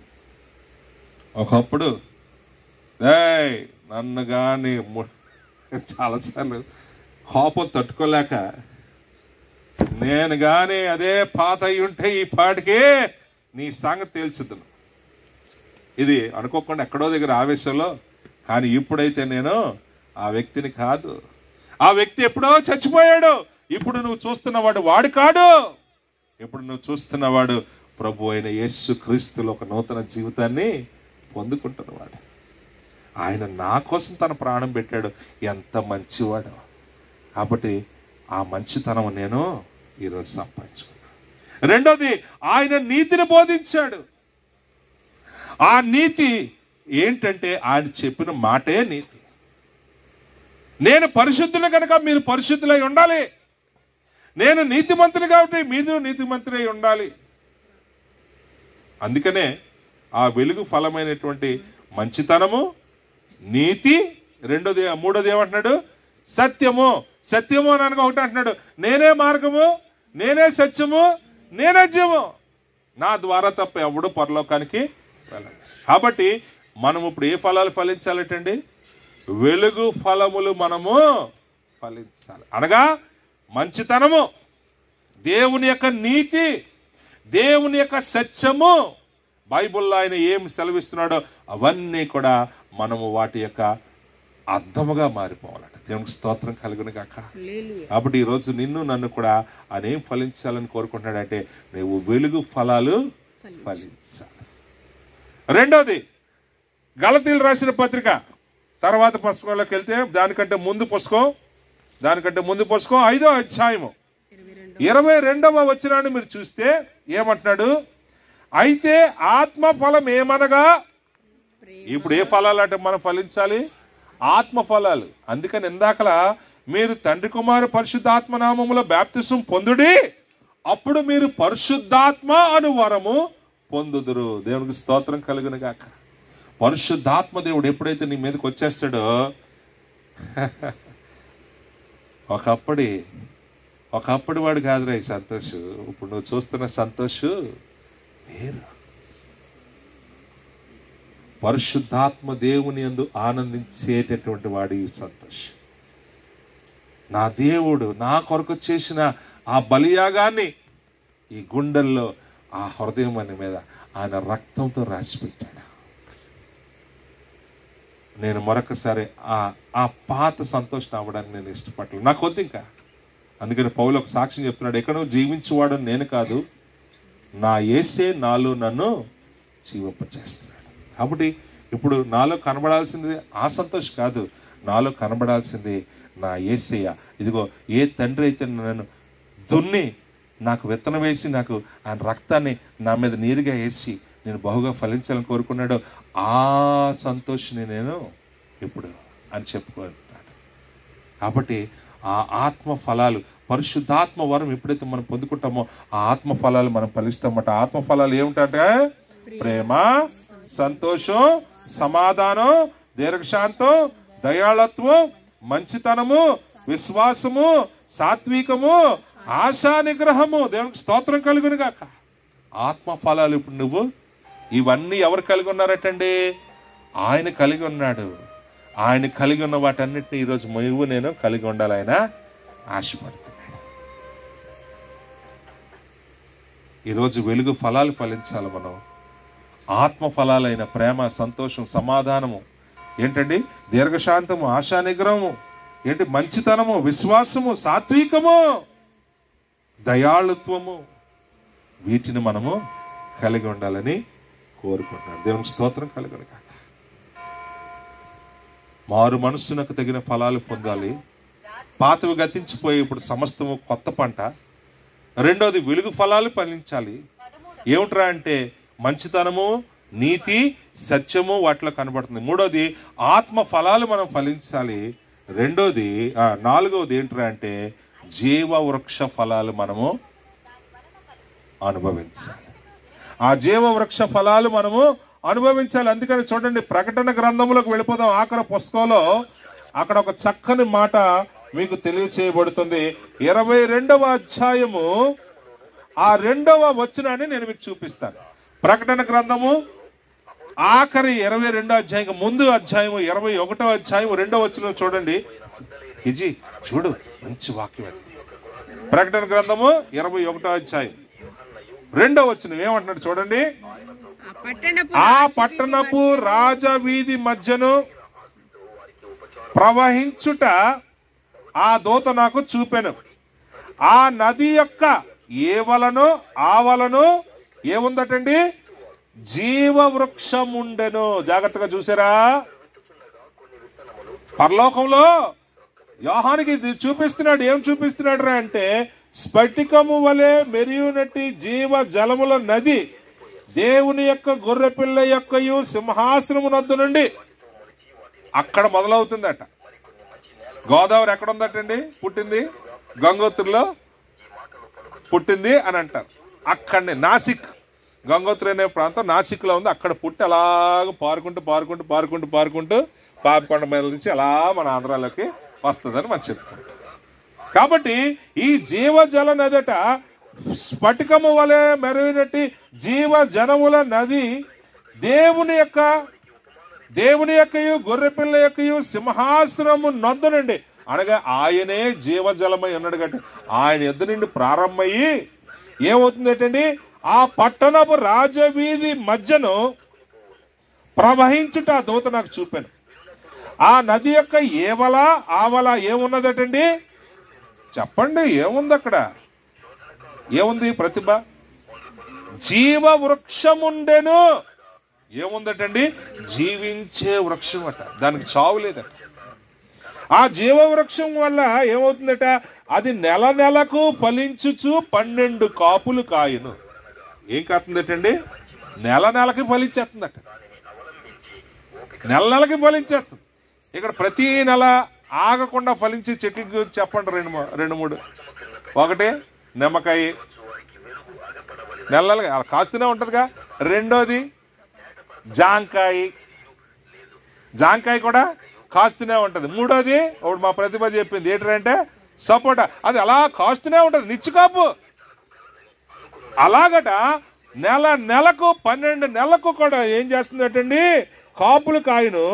ఒకప్పుడు నన్ను కానీ చాలాసార్లు కోపం తట్టుకోలేక నేను కానీ అదే పాత అయి ఉంటే ఈ పాటికే నీ సంగతి తేల్చుద్దును. ఇది అనుకోకుండా ఎక్కడో దగ్గర ఆవేశంలో. కానీ ఇప్పుడైతే నేను ఆ వ్యక్తిని కాదు. ఆ వ్యక్తి ఎప్పుడో చచ్చిపోయాడు. ఇప్పుడు నువ్వు చూస్తున్నవాడు వాడు కాడు. ఇప్పుడు నువ్వు చూస్తున్నవాడు ప్రభు అయిన యేసు క్రీస్తులో ఒక నూతన జీవితాన్ని పొందుకుంటున్నవాడు. ఆయన నా కోసం తన ప్రాణం పెట్టాడు. ఎంత మంచివాడు. కాబట్టి ఆ మంచితనం నేను ఈరోజు సంపాదించుకున్నాను. రెండోది, ఆయన నీతిని బోధించాడు. ఆ నీతి ఏంటంటే ఆయన చెప్పిన మాటే నీతి. నేను పరిశుద్ధులు కనుక మీరు పరిశుద్ధులై ఉండాలి. నేను నీతిమంతుని కాబట్టి మీరు నీతిమంతులై ఉండాలి. అందుకనే ఆ వెలుగు ఫలమైనటువంటి మంచితనము, నీతి, రెండోది మూడోది ఏమంటున్నాడు? సత్యము. సత్యము అని అనగా ఒకటి అంటున్నాడు, నేనే మార్గము, నేనే సత్యము, నేనే జీవము, నా ద్వారా తప్ప ఎవడు పరలోకానికి వెళ్ళండి. కాబట్టి మనం ఇప్పుడు ఏ ఫలాలు ఫలించాలటండి? వెలుగు ఫలములు మనము ఫలించాలి. అనగా మంచితనము, దేవుని యొక్క నీతి, దేవుని యొక్క సత్యము, బైబుల్లో ఆయన ఏం సెలవిస్తున్నాడో అవన్నీ కూడా మనము వాటి యొక్క అర్థముగా మారిపోవాలట. దేవునికి స్తోత్రం కలుగును గాక. కాబట్టి ఈరోజు నిన్ను నన్ను కూడా ఆయన ఏం ఫలించాలని కోరుకుంటున్నాడంటే నువ్వు వెలుగు ఫలాలు ఫలించాలి. రెండోది, గలతీయులు రాసిన పత్రిక తర్వాత పుస్తకంలోకి వెళ్తే దానికంటే ముందు పుస్తకం 5వ అధ్యాయము 22వ వచనాన్ని మీరు చూస్తే ఏమంటున్నాడు? అయితే ఆత్మఫలం ఏమనగా, ఇప్పుడు ఏ ఫలాలు అంటే మనం ఫలించాలి? ఆత్మఫలాలు. అందుకని ఇందాకలా మీరు తండ్రి కుమారు పరిశుద్ధాత్మ నామములో బాప్తిసం పొందుడి, అప్పుడు మీరు పరిశుద్ధాత్మ అను వరము పొందుదురు. దేవునికి స్తోత్రం కలుగును గాక. పరిశుద్ధాత్మ దేవుడు ఎప్పుడైతే నీ మీదకి వచ్చేస్తాడో, ఒకప్పటి వాడు కాదురా ఈ సంతోష్. ఇప్పుడు నువ్వు చూస్తున్న సంతోష్ వేరు. పరిశుద్ధాత్మ దేవుని యందు ఆనందించేటటువంటి వాడు ఈ సంతోష్. నా దేవుడు నా కొరకు చేసిన ఆ బలియాగాన్ని ఈ గుండెల్లో, ఆ హృదయం అని మీద ఆయన రక్తంతో రాసిపెట్టాడు. నేను మరొకసారి ఆ పాత సంతోషం అవ్వడానికి నేను ఇష్టపడలేదు. నాకు వద్దు ఇంకా. అందుకని పౌలు ఒక సాక్ష్యం చెప్తున్నాడు, ఎక్కడో జీవించేవాడు నేను కాదు, నా యేసే నాలో నన్ను జీవింపచేస్తున్నాడు. కాబట్టి ఇప్పుడు నాలో కనబడాల్సింది ఆ సంతోషం కాదు, నాలో కనబడాల్సింది నా యేసయ్య. ఇదిగో ఏ తండ్రి అయితే నన్ను దున్ని నాకు విత్తనం వేసి నాకు ఆయన రక్తాన్ని నా మీద నీరుగా వేసి నేను బహుగా ఫలించాలని కోరుకున్నాడో ఆ సంతోషాన్ని నేను ఇప్పుడు అని చెప్పుకుంటున్నాను. కాబట్టి ఆ ఆత్మ ఫలాలు, పరిశుద్ధాత్మ వరం ఎప్పుడైతే మనం పొందుకుంటామో ఆ ఆత్మ ఫలాలు మనం ఫలిస్తామట. ఆత్మ ఫలాలు ఏమిటంటే ప్రేమ, సంతోషం, సమాధానం, దీర్ఘశాంతం, దయాళత్వం, మంచితనము, విశ్వాసము, సాత్వికము, ఆశా నిగ్రహము. దేవునికి స్తోత్రం కలుగును గాక. ఆత్మ ఫలాలు ఇప్పుడు నువ్వు ఇవన్నీ ఎవరు కలిగి ఉన్నారటండి? ఆయన కలిగి ఉన్నాడు. ఆయన కలిగి ఉన్న వాటన్నిటిని ఈరోజు నువ్వు నేను కలిగి ఉండాలి. ఆయన ఆశపడుతున్నాడు. ఈరోజు వెలుగు ఫలాలు ఫలించాలి. మనం ఆత్మ ఫలాలైన ప్రేమ, సంతోషం, సమాధానము, ఏంటండి దీర్ఘశాంతము, ఆశా నిగ్రహము, ఏంటి మంచితనము, విశ్వాసము, సాత్వికము, దయాళుత్వము, వీటిని మనము కలిగి ఉండాలని కోరుకుంటున్నాను. దేవునికి స్తోత్రం కలుగును గాక. మారు మనస్సునకు తగిన ఫలాలు పొందాలి. పాతవి గతించిపోయి ఇప్పుడు సమస్తము కొత్త పంట. రెండోది వెలుగు ఫలాలు ఫలించాలి. ఏమిట్రా అంటే మంచితనము, నీతి, సత్యము వాటిలో కనబడుతుంది. మూడోది ఆత్మ ఫలాలు మనం ఫలించాలి. రెండోది నాలుగవది ఏంట్రా అంటే జీవ వృక్ష ఫలాలు మనము అనుభవించాలి. ఆ జీవ వృక్ష ఫలాలు మనము అనుభవించాలి. అందుకని చూడండి, ప్రకటన గ్రంథంలోకి వెళ్ళిపోదాం. ఆఖరి పుస్తకంలో అక్కడ ఒక చక్కని మాట మీకు తెలియచేయబడుతుంది. 22వ అధ్యాయము ఆ 2వ వచనాన్ని నేను మీకు చూపిస్తాను. ప్రకటన గ్రంథము ఆఖరి 22వ అధ్యాయం ముందు అధ్యాయము 21వ అధ్యాయం 2వ వచనం చూడండి. హిజీ చూడు, మంచి వాక్యం అది. ప్రకటన గ్రంథము 21వ అధ్యాయం 2వ వచనం ఏమంటున్నాడు చూడండి. ఆ పట్టణపు రాజ వీధి మధ్యను ప్రవహించుట ఆ దూత నాకు చూపెను. ఆ నది యొక్క ఏవలను ఆవలను ఏముందటండి? జీవవృక్షం ఉండెను. జాగ్రత్తగా చూసారా? పరలోకంలో యోహానికి చూపిస్తున్నాడు. ఏం చూపిస్తున్నాడు అంటే, స్ఫటికము వలె మెరియునట్టి జీవ జలముల నది దేవుని యొక్క గొర్రెపిల్ల యొక్కయు సింహాసనము నద్దు నుండి అక్కడ మొదలవుతుందట. గోదావరి ఎక్కడ ఉందటండి? పుట్టింది గంగోత్రిలో పుట్టింది అని అంటారు. అక్కడనే నాసిక్, గంగోత్రి అనే ప్రాంతం నాసిక్లో ఉంది. అక్కడ పుట్టి అలాగ పారుకుంటూ పాపికొండ మీద నుంచి అలా మన ఆంధ్రాలోకి వస్తుందని మనం చెప్పుకుంటాం. కాబట్టి ఈ జీవజల నదట స్ఫటికము వలె మెరుగినట్టి జీవ జనముల నది దేవుని యొక్కయు గొర్రెపిల్ల యొక్కయు సింహాసనము నొద్దనండి. అనగా ఆయనే జీవజలమై ఉన్నాడు కాబట్టి ఆయన యొద్ద నుండి ప్రారంభమయ్యి ఏమవుతుంది ఏంటండి? ఆ పట్టణపు రాజవీధి మధ్యను ప్రవహించుట ఆ దూత నాకు చూపాను. ఆ నది యొక్క ఆవల ఏమున్నదటండి? చెప్పండి, ఏముంది అక్కడ? ఏముంది? ప్రతిభ జీవ వృక్షముండెను. ఏముందటండి? జీవించే వృక్షం అట. దానికి చావు లేదట. ఆ జీవ వృక్షం వల్ల ఏమవుతుందట? అది నెలకు ఫలించుచు 12 కాపులు కాయను. ఏం కాతుందటండి? నెలకి ఫలించేస్తుందట. నెలకి ఫలించేస్తుంది. ఇక్కడ ప్రతి నెల ఆగకుండా ఫలించే చెట్ల గురించి చెప్పండి. 2-3. ఒకటి నిమ్మకాయ, నెలలుగా కాస్తూనే ఉంటుందిగా. రెండోది జాంకాయ కూడా కాస్తూనే ఉంటుంది. మూడోది ఒకటి మా ప్రతిభ చెప్పింది ఏంటంటే సపోటా. అది అలా కాస్తూనే ఉంటుంది, నిచ్చికాపు. అలాగట నెలకు 12 నెలలకు కూడా ఏం చేస్తుందటండి? కాపులు కాయను.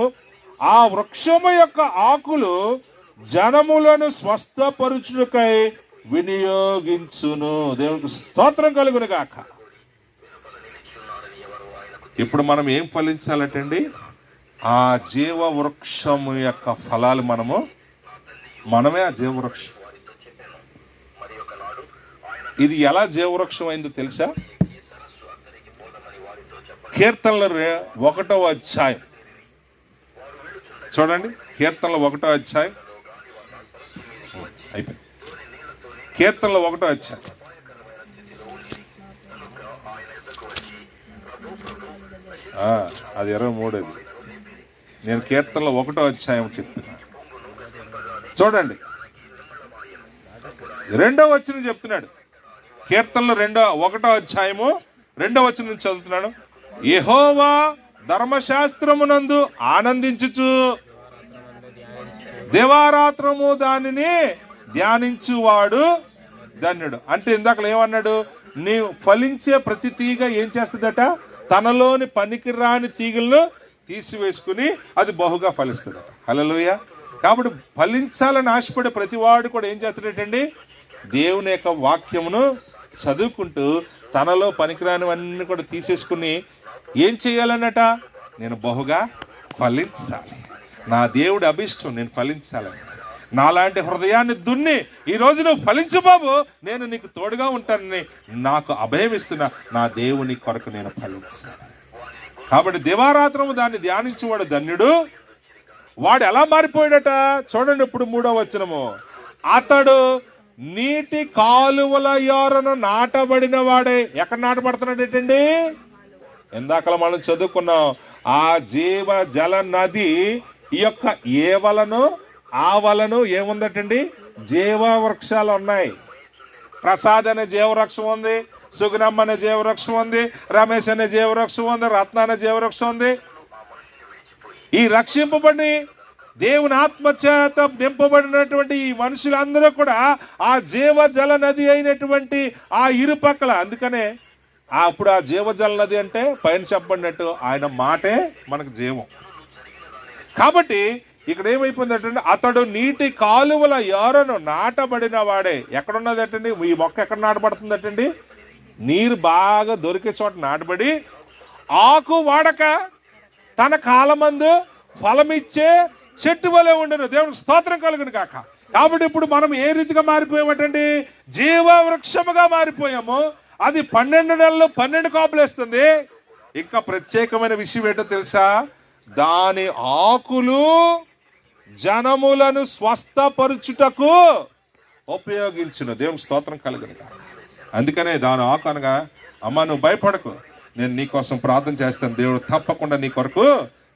ఆ వృక్షము యొక్క ఆకులు జనములను స్వస్థపరుచుకై వినియోగించును. దేవునికి స్తోత్రం కలుగును గాక. ఇప్పుడు మనం ఏం ఫలించాలటండి? ఆ జీవ వృక్షము యొక్క ఫలాలు మనమే ఆ జీవవృక్షం. ఇది ఎలా జీవవృక్షం అయిందో తెలుసా? కీర్తనల 1వ అధ్యాయం చూడండి. కీర్తనల 1వ అధ్యాయం అయిపోయింది. కీర్తనల 1వ అధ్యాయం అది 23. నేను కీర్తనల 1వ అధ్యాయం చెప్తున్నా. చూడండి, 2వ వచనం చెప్తున్నాడు. కీర్తనలు 1వ అధ్యాయము 2వ వచనం నుంచి చదువుతున్నాను. యెహోవా ధర్మశాస్త్రమునందు ఆనందించుచు దివారాత్రము దానిని ధ్యానించువాడు ధన్యుడు. అంటే ఇందాక ఏమన్నాడు? నీ ఫలించే ప్రతి తీగ ఏం చేస్తుందట? తనలోని పనికిరాని తీగలను తీసివేసుకుని అది బహుగా ఫలిస్తుందట. హల్లెలూయా. కాబట్టి ఫలించాలని ఆశపడే ప్రతివాడు కూడా ఏం చేస్తాడటండి? దేవుని యొక్క వాక్యమును చదువుకుంటూ తనలో పనికిరానివన్నీ కూడా తీసేసుకుని ఏం చేయాలన్నట? నేను బహుగా ఫలించాలి. నా దేవుడి అభిష్టం నేను ఫలించాలని. నాలాంటి హృదయాన్ని దున్ని ఈరోజు నువ్వు ఫలించు బాబు, నేను నీకు తోడుగా ఉంటానని నాకు అభయం ఇస్తున్నా. నా దేవుని కొరకు నేను ఫలించాలి. కాబట్టి దివారాత్రము దాన్ని ధ్యానించేవాడు ధన్యుడు. వాడు ఎలా మారిపోయాడట? చూడండి ఇప్పుడు 3వ వచనము. అతడు నీటి కాలువల యోరను నాటబడిన వాడే. ఎక్కడ నాటబడుతున్నాడేటండి? ఇందాకలా మనం చదువుకున్నాం. ఆ జీవ జల నది ఈ యొక్క ఏవలను ఆవలను ఏముందటండి? జీవ వృక్షాలు ఉన్నాయి. ప్రసాద్ అనే జీవవృక్షం ఉంది, సుగుణమ్మ అనే జీవవృక్షం ఉంది, రమేష్ అనే జీవవృక్షం ఉంది, రత్న అనే జీవవృక్షం ఉంది. ఈ రక్షింపబడి దేవుని ఆత్మచేత నింపబడినటువంటి ఈ మనుషులందరూ కూడా ఆ జీవ జల నది అయినటువంటి ఆ ఇరుపక్కల. అందుకనే అప్పుడు ఆ జీవజల నది అంటే పైన చెప్పబడినట్టు ఆయన మాటే మనకు జీవం. కాబట్టి ఇక్కడ ఏమైపోయిందంటే అతడు నీటి కాలువల యోరను నాటబడిన వాడే. ఎక్కడున్నదటండి? ఈ మొక్క ఎక్కడ నాటబడుతుందటండి? నీరు బాగా దొరికే చోట నాటబడి ఆకు వాడక తన కాలమందు ఫలమిచ్చే చెట్టు వలె ఉండను. దేవునికి స్తోత్రం కలుగును కాక. కాబట్టి ఇప్పుడు మనం ఏ రీతిగా మారిపోయామటండి? జీవవృక్షముగా మారిపోయాము. అది 12 నెలలు 12 కాపులు వేస్తుంది. ఇంకా ప్రత్యేకమైన విషయం ఏంటో తెలుసా? దాని ఆకులు జనములను స్వస్థపరుచుటకు ఉపయోగించును. దేవునికి స్తోత్రం కలుగును కాక. అందుకనే దాని ఆకు అనగా, అమ్మ నువ్వు భయపడకు, నేను నీ కోసం ప్రార్థన చేస్తాను, దేవుడు తప్పకుండా నీ కొరకు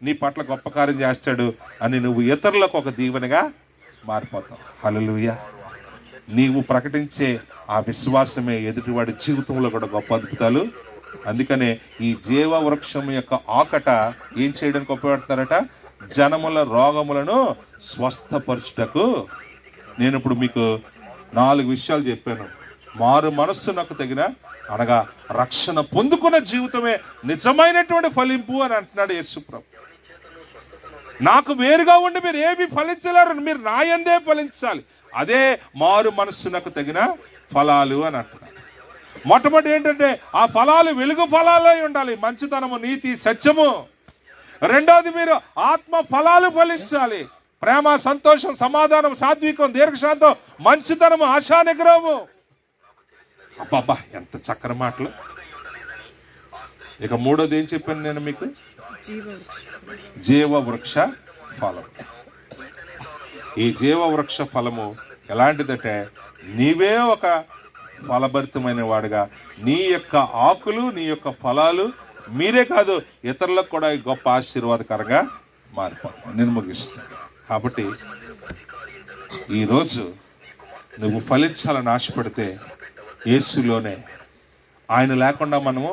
నీ పట్ల గొప్ప కార్యం చేస్తాడు అని నువ్వు ఇతరులకు ఒక దీవెనగా మారిపోతావు. హల్లెలూయా. నీవు ప్రకటించే ఆ విశ్వాసమే ఎదుటివాడి జీవితంలో కూడా గొప్ప అద్భుతాలు. అందుకనే ఈ జీవ వృక్షం యొక్క ఆకట ఏం చేయడానికి ఉపయోగపడతారట? జనముల రోగములను స్వస్థపరచుటకు. నేను ఇప్పుడు మీకు 4 విషయాలు చెప్పాను. మారు మనస్సునకు తగిన అనగా రక్షణ పొందుకున్న జీవితమే నిజమైనటువంటి ఫలింపు అని అంటున్నాడు యేసుప్రభు. నాకు వేరుగా ఉండి మీరు ఏమి ఫలించలేరు, మీరు నా యందే ఫలించాలి. అదే మారు మనస్సునకు తగిన ఫలాలు అని అంటున్నాడు. మొట్టమొదటి ఏంటంటే ఆ ఫలాలు వెలుగు ఫలాలే ఉండాలి. మంచితనము, నీతి, సత్యము. రెండవది మీరు ఆత్మ ఫలాలు ఫలించాలి. ప్రేమ, సంతోషం, సమాధానం, సాత్వికం, దీర్ఘశాంతం, మంచితనము, ఆశా నిగ్రహము. అబ్బబ్బా ఎంత చక్కని మాటలు. ఇక మూడోది ఏం చెప్పాను నేను మీకు? జీవ వృక్ష ఫలం. ఈ జీవ వృక్ష ఫలము ఎలాంటిదంటే, నీవే ఒక ఫలభరితమైన వాడుగా, నీ యొక్క ఆకులు, నీ యొక్క ఫలాలు మీరే కాదు ఇతరులకు కూడా గొప్ప ఆశీర్వాదకరంగా మారిపోతాం. నేను ముగిస్తాను. కాబట్టి ఈరోజు నువ్వు ఫలించాలని ఆశపడితే యేసులోనే. ఆయన లేకుండా మనము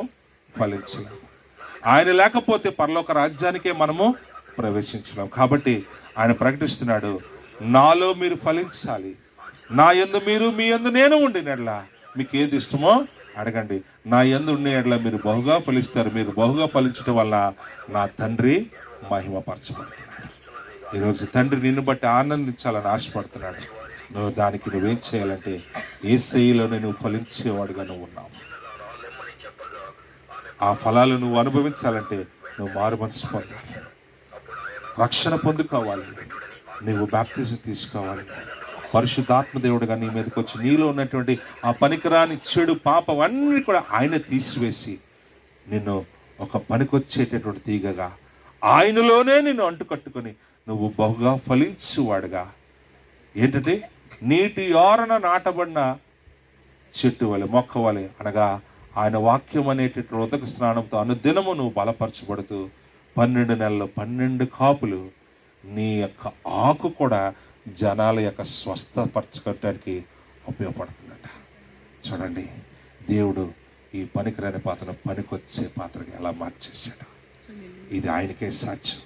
ఫలించలేము. ఆయన లేకపోతే పరలోక రాజ్యానికే మనము ప్రవేశించలేము. కాబట్టి ఆయన ప్రకటిస్తున్నాడు, నాలో మీరు ఫలించాలి, నా యందు మీరు, మీ యందు నేను ఉండినట్లా మీకు ఏది ఇష్టమో అడగండి. నా యందు ఉండేట్లా మీరు బహుగా ఫలిస్తారు. మీరు బహుగా ఫలించడం వల్ల నా తండ్రి మహిమపరచబడుతున్నాడు. ఈరోజు తండ్రి నిన్ను బట్టి ఆనందించాలని ఆశపడుతున్నాడు. నువ్వేం చేయాలంటే యేసయ్యలోనే నువ్వు ఫలించేవాడుగా నువ్వు ఉన్నావు. ఆ ఫలాలు నువ్వు అనుభవించాలంటే నువ్వు మారు మనసు పొందాలి, రక్షణ పొందుకోవాలి, నువ్వు బాప్తిజం తీసుకోవాలి. పరిశుద్ధాత్మ దేవుడుగా నీ మీదకి వచ్చి నీలో ఉన్నటువంటి ఆ పనికిరాని చెడు పాపం అన్నీ కూడా ఆయన తీసివేసి నిన్ను ఒక పనికొచ్చేటటువంటి తీగగా ఆయనలోనే నిన్ను అంటుకట్టుకొని నువ్వు బహుగా ఫలించువాడుగా, ఏంటంటే నీటి ఆరన నాటబడిన చెట్టు వలె, మొక్క వలె, అనగా ఆయన వాక్యం అనేటటువంటి ఉదక స్నానంతో అనుదినము నువ్వు బలపరచబడుతూ 12 నెలలు 12 కాపులు నీ యొక్క ఆకు కూడా జనాల యొక్క స్వస్థపరచుకోవడానికి ఉపయోగపడుతుందట. చూడండి, దేవుడు ఈ పనికిరాని పాత్రను పనికొచ్చే పాత్రగా ఎలా మార్చేశాడు. ఇది ఆయనకే సాధ్యం,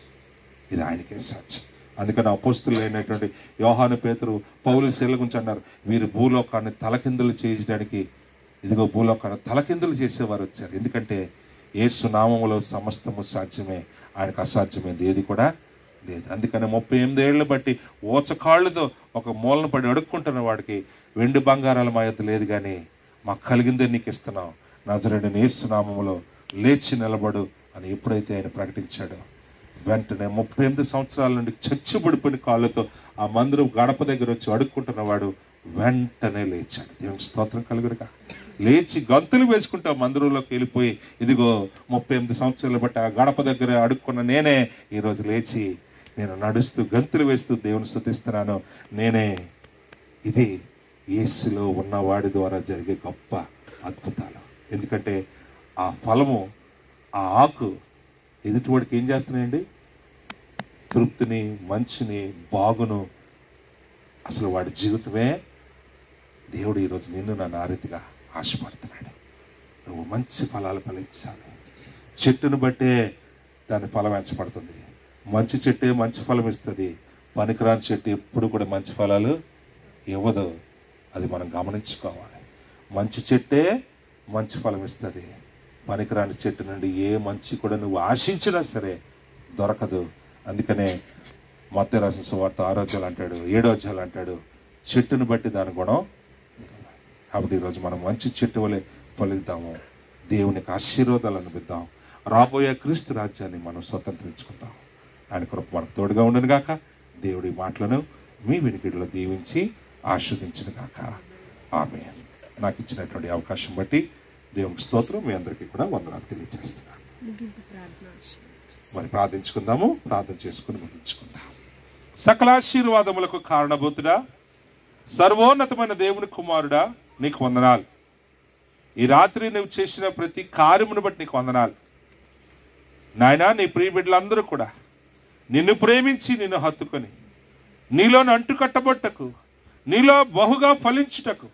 ఇది ఆయనకే సాధ్యం. అందుకని అపోస్తులు అయినటువంటి యోహాను, పేతురు, పౌలు, శీల గురించి అన్నారు, వీరు భూలోకాన్ని తలకిందులు చేయడానికి, ఇదిగో భూలోకాన్ని తలకిందులు చేసేవారు వచ్చారు. ఎందుకంటే యేసు నామములో సమస్తము సాధ్యమే, ఆయనకు అసాధ్యమైంది ఏది కూడా లేదు. అందుకని 38 ఏళ్ళు బట్టి ఓచకాళ్ళతో ఒక మూలను పడి అడుక్కుంటున్న వాడికి వెండి బంగారాల మా యొద్ద లేదు, కానీ మాకు కలిగిందే నీకు ఇస్తున్నాం, నజరేయుడైన యేసు నామములో లేచి నిలబడు అని ఎప్పుడైతే ఆయన ప్రకటించాడో, వెంటనే 38 సంవత్సరాల నుండి చచ్చుబడిపోయిన కాళ్ళతో ఆ మందిరం గడప దగ్గర వచ్చి అడుక్కుంటున్నవాడు వెంటనే లేచాడు. దేవునికి స్తోత్రం కలుగునుగా. లేచి గంతులు వేసుకుంటా మందిరంలోకి వెళ్ళిపోయి, ఇదిగో 38 సంవత్సరాలు బట్టి ఆ గడప దగ్గర అడుక్కున్న నేనే ఈరోజు లేచి నేను నడుస్తూ గంతులు వేస్తూ దేవుని స్తుతిస్తున్నాను. నేనే. ఇది యేసులో ఉన్నవాడి ద్వారా జరిగే గొప్ప అద్భుతాలు. ఎందుకంటే ఆ ఫలము, ఆ ఆకు ఎదుటివాడికి ఏం చేస్తున్నాయండి? తృప్తిని, మంచిని, బాగును. అసలు వాడి జీవితమే దేవుడు ఈరోజు నిన్ను నన్ను ఆ రీతిగా ఆశపడుతున్నాడు. నువ్వు మంచి ఫలాలు ఫలించాలి. చెట్టును బట్టే దాని ఫలం ఎంచబడుతుంది. మంచి చెట్టే మంచి ఫలం ఇస్తుంది, పనికిరాని చెట్టు ఎప్పుడు కూడా మంచి ఫలాలు ఇవ్వదు. అది మనం గమనించుకోవాలి. మంచి చెట్టే మంచి ఫలం ఇస్తుంది. పనికిరాని చెట్టు నుండి ఏ మంచి కూడా నువ్వు ఆశించినా సరే దొరకదు. అందుకనే మత్తయి రాసిన సువార్త 6వ అధ్యాయం అంటాడు, 7వ అధ్యాయం అంటాడు, చెట్టును బట్టి దాని గుణం. కాబట్టి ఈరోజు మనం మంచి చెట్టు వలె ఫలిద్దాము, దేవునికి ఆశీర్వాదాలు అనిపిద్దాం, రాబోయే క్రీస్తు రాజ్యాన్ని మనం స్వతంత్రించుకుందాం. ఆయన కృప మనకు తోడుగా ఉండను గాక. దేవుడి మాటలను మీ వినికిడిలో దీవించి ఆస్వాదించును గాక. ఆమేన్. నాకు ఇచ్చినటువంటి అవకాశం బట్టి దేవునికి స్తోత్రం. మీ అందరికీ కూడా వందనాలు తెలియజేస్తున్నాను. మరి ప్రార్థించుకుందాము. ప్రార్థన చేసుకుని ముగించుకుందాం. సకల ఆశీర్వాదములకు కారణభూతుడా, సర్వోన్నతమైన దేవుని కుమారుడా, నీకు వందనాలు. ఈ రాత్రి నువ్వు చేసిన ప్రతి కార్యమును బట్టి నీకు వందనాలు నాయనా. నీ ప్రియ బిడ్డలందరూ కూడా నిన్ను ప్రేమించి నిన్ను హత్తుకొని నీలోని అంటుకట్టబట్టకు, నీలో బహుగా ఫలించుటకు,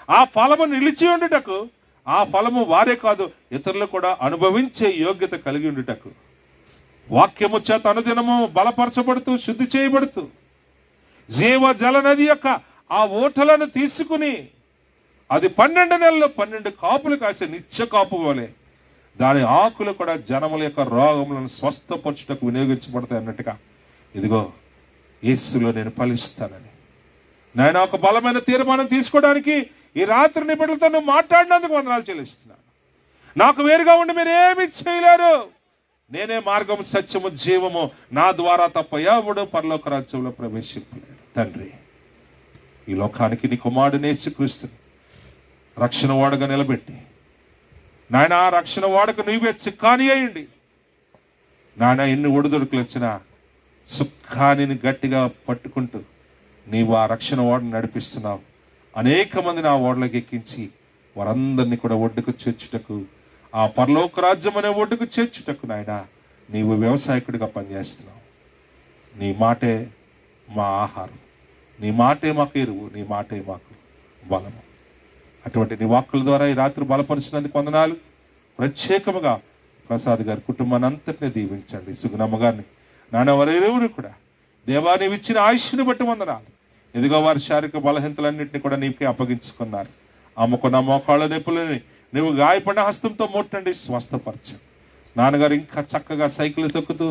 ఆ ఫలము నిలిచి ఉండుటకు, ఆ ఫలము వారే కాదు ఇతరులు కూడా అనుభవించే యోగ్యత కలిగి ఉండుటకు వాక్యము చేత అనుదినము బలపరచబడుతూ శుద్ధి చేయబడుతూ జీవ జల నది యొక్క ఆ ఓటలను తీసుకుని అది 12 నెలల్లో 12 కాపులు కాసే నిత్య కాపు వలె దాని ఆకులు కూడా జనముల యొక్క రోగములను స్వస్థపరచుటకు వినియోగించబడతాయి అన్నట్టుగా ఇదిగో యేసులో నేను ఫలిస్తానని నేను ఒక బలమైన తీర్మానం తీసుకోవడానికి ఈ రాత్రి నీ బిడ్డలతో నువ్వు మాట్లాడినందుకు వందనాలు చెల్లిస్తున్నాను. నాకు వేరుగా ఉండి మీరు ఏమి చేయలేరు. నేనే మార్గం, సత్యము, జీవము, నా ద్వారా తప్ప ఎవడు పరలోక రాజ్యంలో ప్రవేశింపలేడు. తండ్రి, ఈ లోకానికి నీ కుమారుడు యేసుక్రీస్తుని రక్షణ వాడుగా నిలబెట్టి నాయన ఆ రక్షణ వాడుకు నీవే చిక్కాని అయ్యండి నాయన. ఎన్ని ఒడిదొడుకులు వచ్చినా సుఖాన్ని గట్టిగా పట్టుకుంటూ నీవు ఆ రక్షణ ఓడను నడిపిస్తున్నావు. అనేక మందిని ఆ ఓడలకు ఎక్కించి వారందరినీ కూడా ఒడ్డుకు చేర్చుటకు, ఆ పరలోక రాజ్యం అనే ఒడ్డుకు చేర్చుటకు నాయన నీవు వ్యవసాయకుడిగా పనిచేస్తున్నావు. నీ మాటే మా ఆహారం, నీ మాటే మాకు ఎరువు, నీ మాటే మాకు బలము. అటువంటి నీ వాక్కుల ద్వారా ఈ రాత్రి బలపరిచినందుకు వందనాలు. ప్రత్యేకముగా ప్రసాద్ గారి కుటుంబాన్ని అంతటినీ దీవించండి. సుగుణమ్మ గారిని, నాన్న వారెవరు కూడా దేవా నీవు ఇచ్చిన ఆయుష్ని బట్టి వందనాలు. ఇదిగో వారి శారీరక బలహీనతలన్నింటినీ కూడా నీకే అప్పగించుకున్నారు. అమ్ముకున్న మోకాళ్ళ నొప్పులని నువ్వు గాయపడిన హస్తంతో ముట్టండి, స్వస్థపరచండి. నాన్నగారు ఇంకా చక్కగా సైకిల్ తొక్కుతూ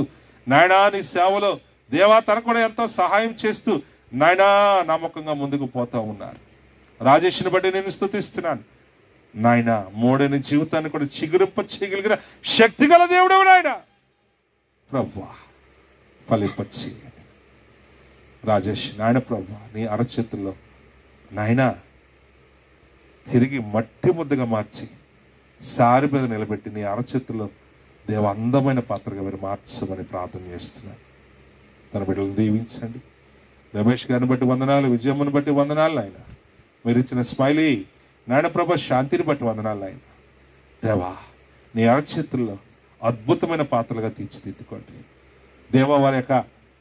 నాయనా నీ సేవలో దేవా తన కూడా ఎంతో సహాయం చేస్తూ నాయనా నమ్మకంగా ముందుకు పోతూ ఉన్నారు. రాజేష్ని బట్టి నేను స్తుతిస్తున్నాను నాయన. మూడని జీవితాన్ని కూడా చిగురింప చేయగలిగిన శక్తి గల దేవుడు నాయన. ప్రభువా ఫలింపచ్చి రాజేష్ నాయన ప్రభువా నీ అరచేతుల్లో నాయన తిరిగి మట్టి ముద్దగా మార్చి సారి మీద నిలబెట్టి నీ అరచేతుల్లో దేవ అందమైన పాత్రగా మీరు మార్చమని ప్రార్థన చేస్తున్నాను. తన బిడ్డలను దీవించండి. రమేష్ గారిని బట్టి వందనాలు, విజయమ్మను బట్టి వందనాలు ఆయన. మీరు ఇచ్చిన స్మైలీ నాయన ప్రభ శాంతిని బట్టి వందనాలు ఆయన. దేవా నీ అరచేతుల్లో అద్భుతమైన పాత్రలుగా తీర్చిదిద్దుకోండి. దేవా వారి యొక్క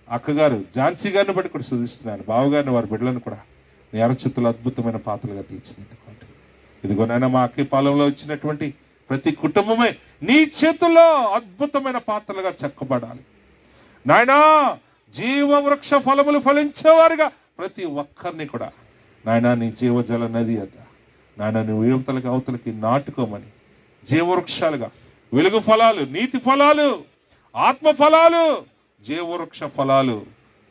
అక్కగారు ఝాన్సీ గారిని బట్టి కూడా శుద్ధిస్తున్నాను. బావగారిని వారి బిడ్డలను కూడా నీ అరచేతుల్లో అద్భుతమైన పాత్రలుగా తీర్చిదిద్దుకోండి. ఇదిగో నాయన మా అక్కి పాలెంలో వచ్చినటువంటి ప్రతి కుటుంబమే నీ చేతుల్లో అద్భుతమైన పాత్రలుగా చెక్కబడాలి నాయనా. జీవవృక్ష ఫలములు ఫలించేవారుగా ప్రతి ఒక్కరిని కూడా నాయనా నీ జీవజల నది అద్ద నాయన నువ్వు యువతలకి అవతలకి నాటుకోమని జీవవృక్షాలుగా వెలుగు ఫలాలు, నీతి ఫలాలు, ఆత్మ ఫలాలు, జీవవృక్ష ఫలాలు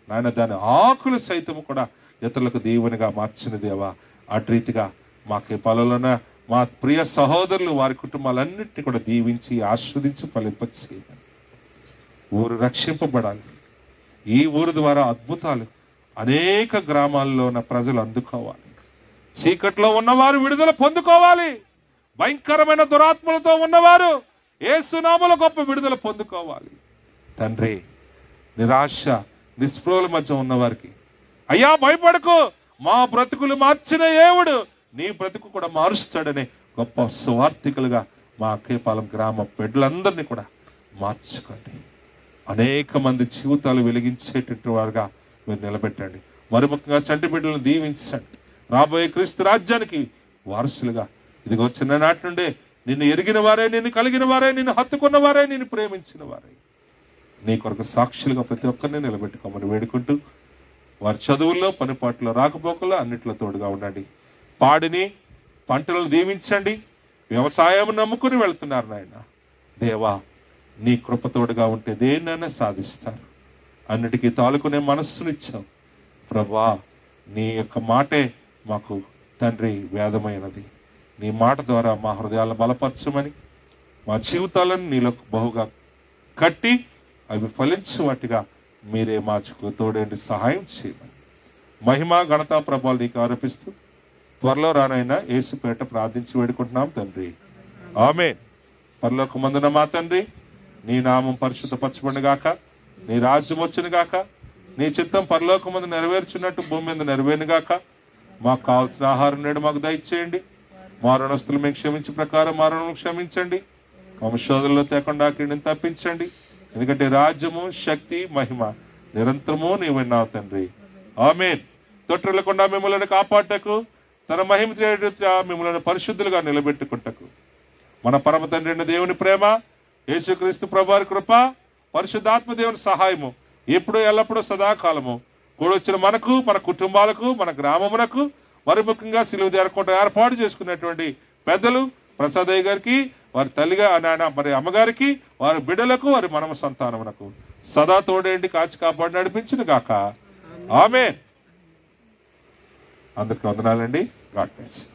నాయన దాని ఆకులు సైతము కూడా ఇతరులకు దేవునిగా మార్చిన దేవా. అటు రీతిగా మాకే పొలంలోన మా ప్రియ సహోదరులు వారి కుటుంబాలన్నింటినీ కూడా దీవించి ఆస్వాదించి ఫలింపచేయాలి. ఊరు రక్షింపబడాలి. ఈ ఊరు ద్వారా అద్భుతాలు అనేక గ్రామాల్లో ఉన్న ప్రజలు అందుకోవాలి. చీకట్లో ఉన్నవారు విడుదల పొందుకోవాలి. భయంకరమైన దురాత్మలతో ఉన్నవారు యేసునామములో గొప్ప విడుదల పొందుకోవాలి. తండ్రి నిరాశ నిస్పృహల మధ్య ఉన్నవారికి అయ్యా భయపడకు, మా బ్రతుకులు మార్చిన దేవుడు నీ బ్రతుకు కూడా మారుస్తాడనే గొప్ప సువార్థికులుగా మా కేపాలెం గ్రామ బిడ్డలందరినీ కూడా మార్చుకోండి. అనేక మంది జీవితాలు వెలిగించేటటువంటి వారుగా మీరు నిలబెట్టండి. మరుముఖ్యంగా చంటి బిడ్డలను దీవించండి. రాబోయే క్రీస్తు రాజ్యానికి వారసులుగా ఇదిగో చిన్ననాటి నుండే నిన్ను ఎరిగిన వారే, నిన్ను కలిగిన వారే, నిన్ను హత్తుకున్న వారే, నిన్ను ప్రేమించిన వారే నీ కొరకు సాక్షులుగా ప్రతి ఒక్కరిని నిలబెట్టుకోమని వేడుకుంటూ వారి చదువుల్లో, పనిపాట్లో, రాకపోకల్లో అన్నిట్లో తోడుగా ఉండండి. పాడిని పంటలను దీవించండి. వ్యవసాయం నమ్ముకుని వెళ్తున్నారు నాయన. దేవా నీ కృపతోడుగా ఉంటే దేన్నైనా సాధిస్తారు. అన్నిటికీ తాలుకునే మనస్సునిచ్చావు ప్రభా. నీ యొక్క మాటే మాకు తండ్రి వేదమైనది. నీ మాట ద్వారా మా హృదయాలను బలపరచమని, మా జీవితాలను నీలో బహుగా కట్టి అవి ఫలించు వాటిగా మీరే మాకు తోడేంటి సహాయం చేయమని మహిమ ఘనత ప్రభావాలు నీకు ఆరోపిస్తూ త్వరలో రానైనా యేసుపేట ప్రార్థించి వేడుకుంటున్నాం తండ్రి. ఆమేన్. పరలోకమందున మా తండ్రి, నీ నామం పరిశుద్ధపరచబడును గాక, నీ రాజ్యం వచ్చును గాక, నీ చిత్తం పరలోకమందు నెరవేర్చున్నట్టు భూమి మీద నెరవేరును గాక. మాకు కావాల్సిన ఆహారం నేడు మాకు దయచేయండి. మా రుణస్తులు మేము క్షమించే ప్రకారం మా రుణం క్షమించండి. మా శోధనలో తేకుండా కీడును తప్పించండి. ఎందుకంటే రాజ్యము, శక్తి, మహిమ నిరంతరము నీవన్నావు తండ్రి. ఆమేన్. తొట్టిల్లకుండా మిమ్మల్ని కాపాడటకు, తన మహిమ మిమ్మల్ని పరిశుద్ధులుగా నిలబెట్టుకుంటకు మన పరమ తండ్రి అయిన దేవుని ప్రేమ, యేసుక్రీస్తు ప్రభువారి కృప, పరిశుద్ధాత్మ దేవుని సహాయము ఎప్పుడు ఎల్లప్పుడూ సదాకాలము కూడొచ్చిన మనకు, మన కుటుంబాలకు, మన గ్రామమునకు, మరి ముఖ్యంగా సిలువ దేరకుండా ఏర్పాటు చేసుకున్నటువంటి పెద్దలు ప్రసాదయ్య గారికి, వారి తల్లిగా నాయన మరి అమ్మగారికి, వారి బిడ్డలకు, వారి మనమ సంతానమునకు సదా తోడేంటి కాచి కాపాడి నడిపించును గాక. ఆమేన్. అందరికీ వందనాలండి. God bless.